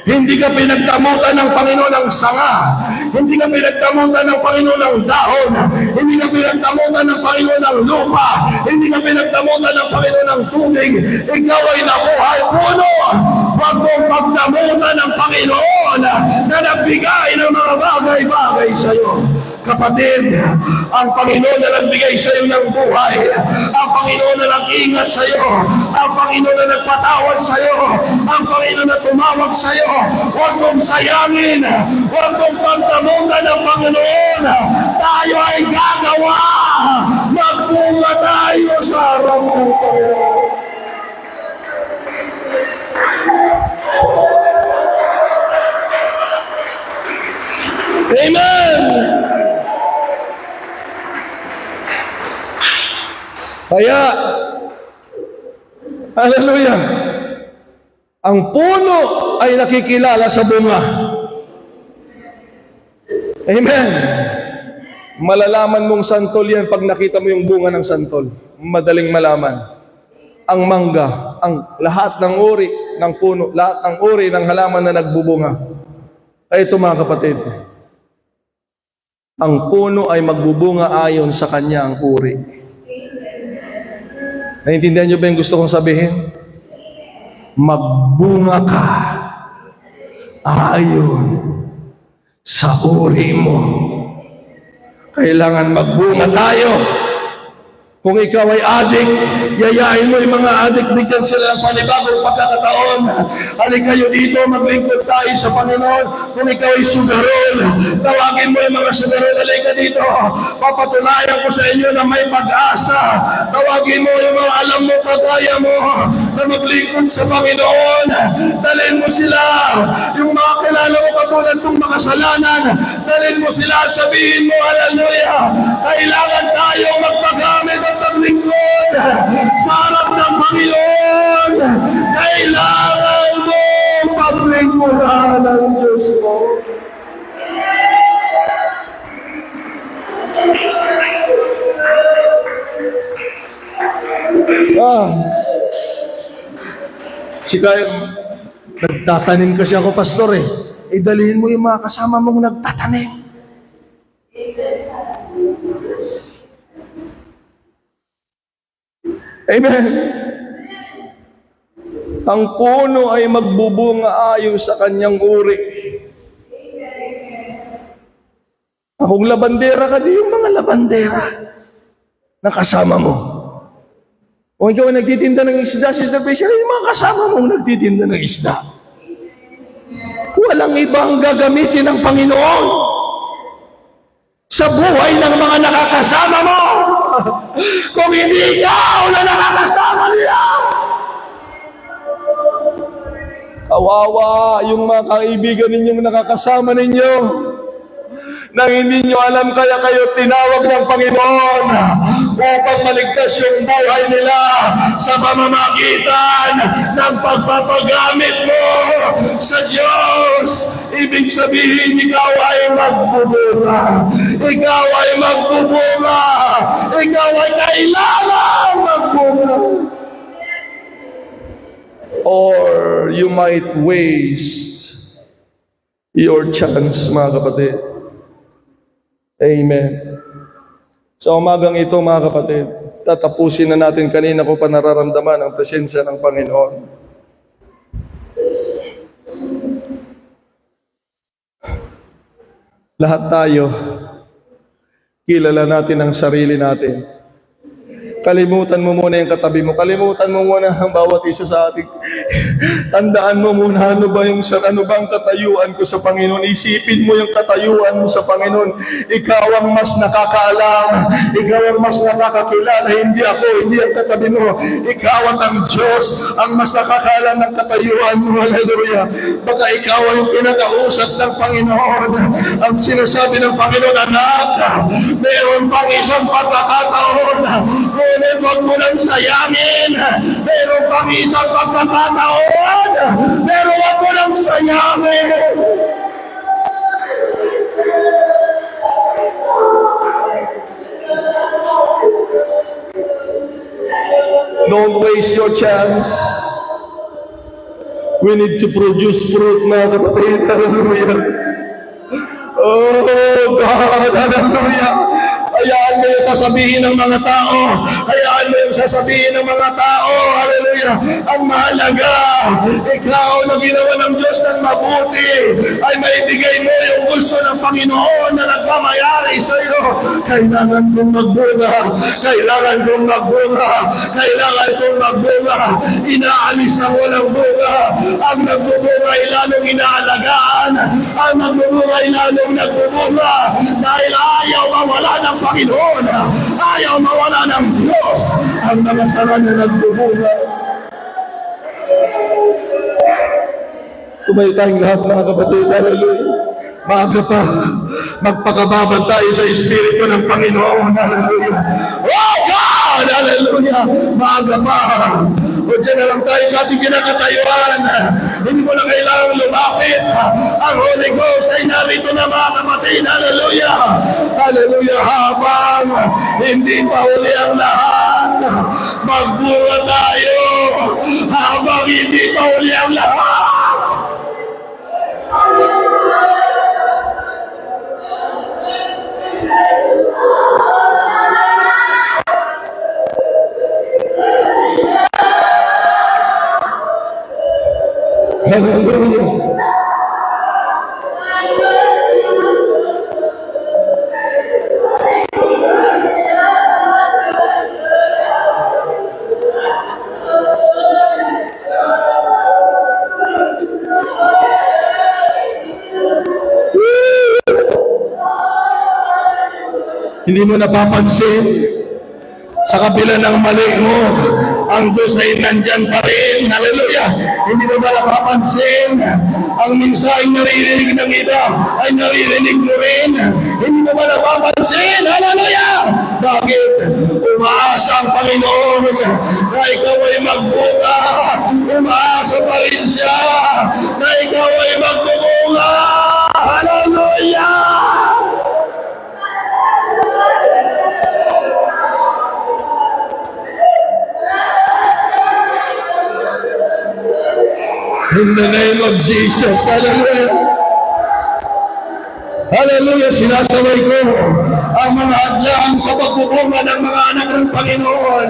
hindi ka pinagdamutan ng Panginoon ng sanga, hindi ka pinagdamutan ng Panginoon ng dahon, hindi ka pinagdamutan ng Panginoon ng lupa, hindi ka pinagdamutan ng Panginoon ng tubig. Ikaw ay nabuhay puno. Huwag mong pagdamutan ng Panginoon na nagbigay ng mga bagay-bagay sa iyo. Kapatid, ang Panginoon na nagbigay sa iyo ng buhay, ang Panginoon na nag-ingat sa iyo, ang Panginoon na nagpatawad sa iyo, ang Panginoon na tumawag sa iyo. Huwag mong sayangin, huwag mong pagdamutan ng Panginoon. Tayo ay gagawa. Magbunga tayo sa harap ng Panginoon. Amen! Kaya, hallelujah, ang puno ay nakikilala sa bunga. Amen. Malalaman mong santol yan pag nakita mo yung bunga ng santol. Madaling malaman. Ang mangga, ang lahat ng uri ng puno, lahat ng uri ng halaman na nagbubunga. Ay ito mga kapatid, ang puno ay magbubunga ayon sa kanyang uri. Naintindihan niyo ba yung gusto kong sabihin? Magbunga ka ayon sa uri mo. Kailangan magbunga tayo. Kung ikaw ay adik, yayain mo yung mga adik, bigyan sila ng panibagong pagkakataon. Halik kayo dito, maglingkod tayo sa Panginoon. Kung ikaw ay sugarol, tawagin mo yung mga sugarol, halik ka dito. Papatunayan ko sa inyo na may pag-asa. Tawagin mo yung mga alam mo, kagaya mo, na maglingkod sa Panginoon. Dalhin mo sila, yung mga kilala mo katulad ng makasalanan. Dalhin mo sila, sabihin mo, hallelujah, kailangan tayong magpagamit at maglingkod sa harap ng Panginoon. Kailangan mo paglingkuran ng Diyos mo. Nagtatanim kasi ako, pastor eh. Dalhin mo yung mga kasama mong nagtatanim. Amen. Ang puno ay magbubunga ayon sa kanyang uri. Kung labandera ka, di yung mga labandera na kasama mo. O ikaw ay nagtitinda ng isda, Sister Fisher, yung mga kasama mong nagtitinda ng isda. Walang ibang gagamitin ng Panginoon sa buhay ng mga nakakasama mo. Kung hindi ikaw na nakakasama nila. Kawawa yung mga kaibigan ninyong nakakasama ninyo. Nang hindi nyo alam, kaya kayo tinawag ng Panginoon upang maligtas yung buhay nila sa pamamagitan ng pagpapagamit mo sa Diyos. Ibig sabihin, ikaw ay magbubunga. Ikaw ay magbubunga. Ikaw ay kailangan magbunga. Or you might waste your chance, mga kapatid. Amen. Sa umagang ito, mga kapatid, tatapusin na natin. Kanina ko pa nararamdaman ang presensya ng Panginoon. Lahat tayo, kilala natin ang sarili natin. Kalimutan mo muna yung katabi mo. Kalimutan mo muna ang bawat isa sa atin. Tandaan mo muna ano ba ang katayuan ko sa Panginoon. Isipin mo yung katayuan mo sa Panginoon. Ikaw ang mas nakakaalam. Ikaw ang mas nakakakilala. Hindi ako, hindi ang katabi mo. Ikaw ang Diyos ang mas nakakaalam ng katayuan mo. Hallelujah. Baka ikaw ang pinag-ausap ng Panginoon. Ang sinasabi ng Panginoon, anak, meron pang isang pagkakataon. Ngunit huwag mo nang sayangin. Meron pang isang pagkakataon. Pero huwag mo nang sayangin. Don't waste your chance. We need to produce fruit, mga kapatid. Hallelujah. Oh God, hallelujah. Hayaan mo yung sasabihin ng mga tao. Hayaan mo yung sasabihin ng mga tao. Hallelujah. Ang mahalaga, ikaw na ginawa ng Diyos ng mabuti, ay maibigay mo yung gusto ng Panginoon na nagmamayari sa iyo. Kailangan kong magbunga. Kailangan kong magbunga. Kailangan kong magbunga. Inaalis ang walang bunga. Ang nagbubunga ay lalong inaalagaan. Ang nagbubunga ay lalong nagbubunga. Dahil ayaw mawala ng Panginoon, ayaw mawala ng Diyos ang mga sanga na nagbubunga. Tumayo tayong lahat, mga kapatid. Hallelujah. Maaga pa, magpakababad tayo sa Espiritu ng Panginoon. Hallelujah. Oh God! Hallelujah. Maaga pa. O dyan na lang tayo sa ating kinakatayuan. Hindi mo na kailangang lumapit. Ang Holy Ghost ay narito na, mga kapatid. Hallelujah. Hallelujah. Habang hindi pa huli ang lahat, magbunga tayo. Habang hindi pa huli ang lahat. Hallelujah. Hindi mo napapansin, sa kabila ng mali mo, ang Diyos ay nandyan pa rin. Hallelujah. Hindi mo ba napapansin, ang mensaheng naririnig ng iba ay naririnig mo rin. Hindi mo ba napapansin? Hallelujah. Bakit? Umaasa ang Panginoon na ikaw ay magbunga. Umaasa pa rin siya na ikaw ay magbunga. Hallelujah. In the name of Jesus. Hallelujah. Hallelujah. Sinasaway ko ang mga hadlang sa pagbubunga ng mga anak ng Panginoon.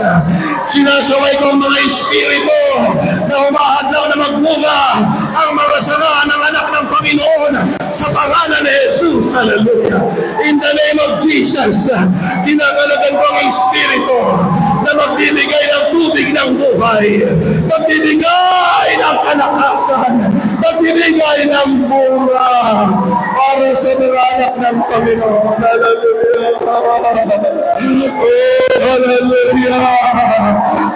Sinasaway ko ang mga espiritu na humahadlang na magbunga ang mga sanga ng anak ng Panginoon sa pangalan ni Jesus. Hallelujah. In the name of Jesus, kinakalagan ko ang espiritu na magbibigay ng tubig ng buhay, magbibigay ng kalakasan, magbibigay ng bunga para sa mga anak ng Panginoon. Hallelujah. Oh, hallelujah.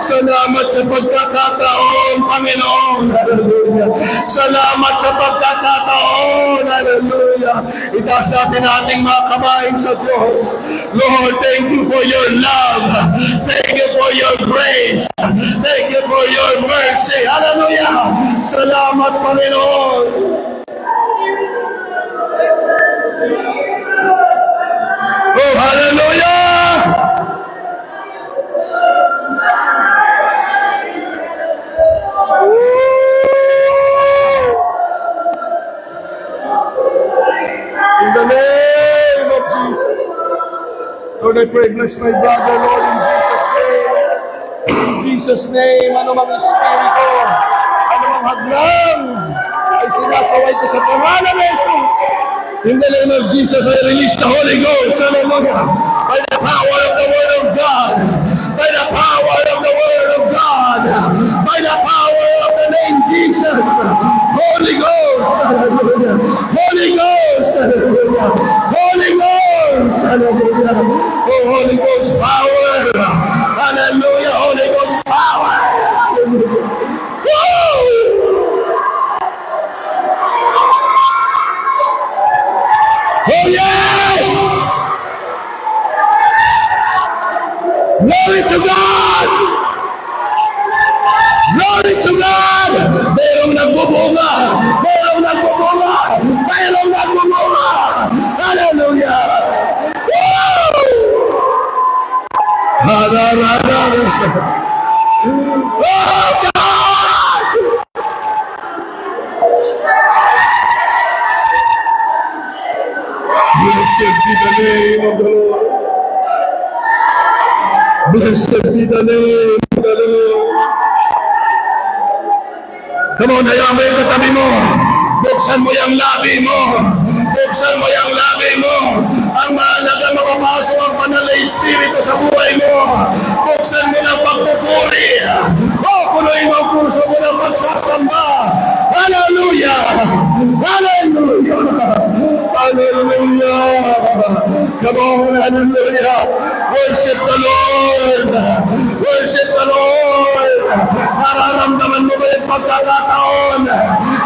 Salamat sa pagkakataon, Panginoon. Hallelujah. Salamat sa pagkakataon. Hallelujah. Itaas natin ating mga kamay sa Diyos. Lord, thank you for your love. Thank you for your grace. Thank you for your mercy. Hallelujah. Salamat, Panginoon. Oh, hallelujah. In the name of Jesus. Lord, I pray, bless my brother, Lord, in Jesus' name. In Jesus' name, anumang espiritu, anumang hadlang, ay sinasaway ko sa pangalan ng Jesus. In the name of Jesus, I release the Holy Ghost. Hallelujah. By the power of the Word of God. by the power of the Word of God, by the power of the name Jesus. Holy Ghost, hallelujah. Holy Ghost, hallelujah. Holy Ghost, hallelujah. Oh, Holy Ghost power, hallelujah. Holy Ghost power, hallelujah. Woo! Oh yes! Glory to God! Glory to God! Mayroong nagbubunga! Mayroong nagbubunga! Mayroong nagbubunga! Hallelujah! Woo! Oh God! Blessed be the name of the Lord. Blessed be the name of the Lord. Come on, hayaan mo yung katabi mo. Buksan mo yung labi mo. Buksan mo yung labi mo. Ang mahalaga makapasok ang banal na Espiritu sa buhay mo. Buksan mo ng pagpupuri. Punuin mo ang puso mo ng pagsasamba. Hallelujah! Hallelujah! Hallelujah! Come on, hallelujah! Worship the Lord! Worship the Lord! Nararamdaman mo ba yung pagkakataon?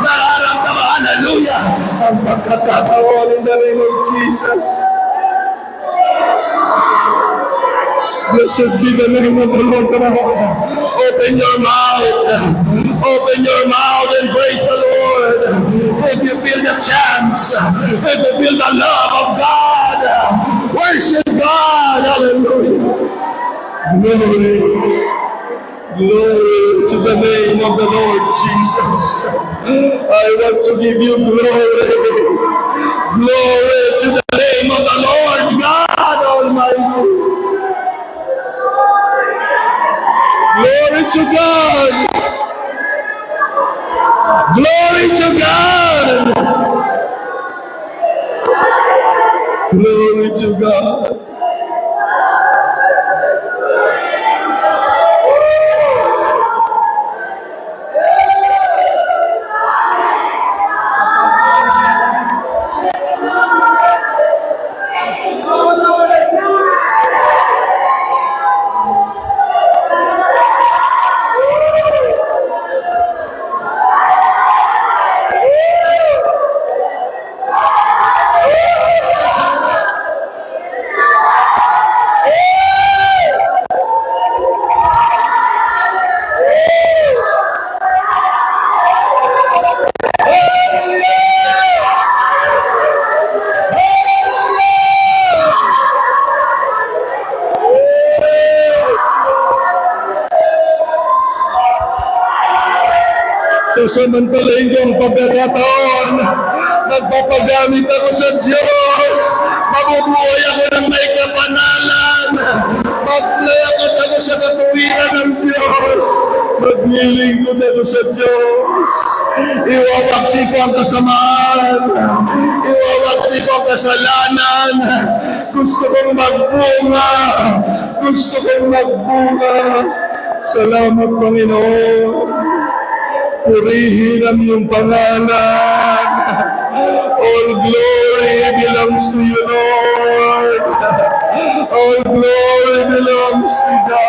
Nararamdaman, hallelujah! Ang pagkakataon in the name of Jesus. Blessed be the name of the Lord. Come on. Open your mouth. Open your mouth and praise the Lord. If you feel the chance, if you feel the love of God, worship God. Hallelujah. Glory. Glory to the name of the Lord Jesus. I want to give you glory. Glory to the name of the Lord God Almighty. Glory to God. Glory to God. Glory to God. Samantalain ko ang pagkakataon. Nagpapagamit ako sa Diyos. Mabubuhay ako ng may kapanalan. Maglakad ako sa katuwiran ng Diyos. Maglilingkod ako sa Diyos. Iwawaksi ko ang kasamaan. Iwawaksi ko ang kasalanan. Gusto kong magbunga. Gusto kong magbunga. Salamat, Panginoon. Purihin ang iyong pangalan. All glory belongs to you, Lord. All glory belongs to God.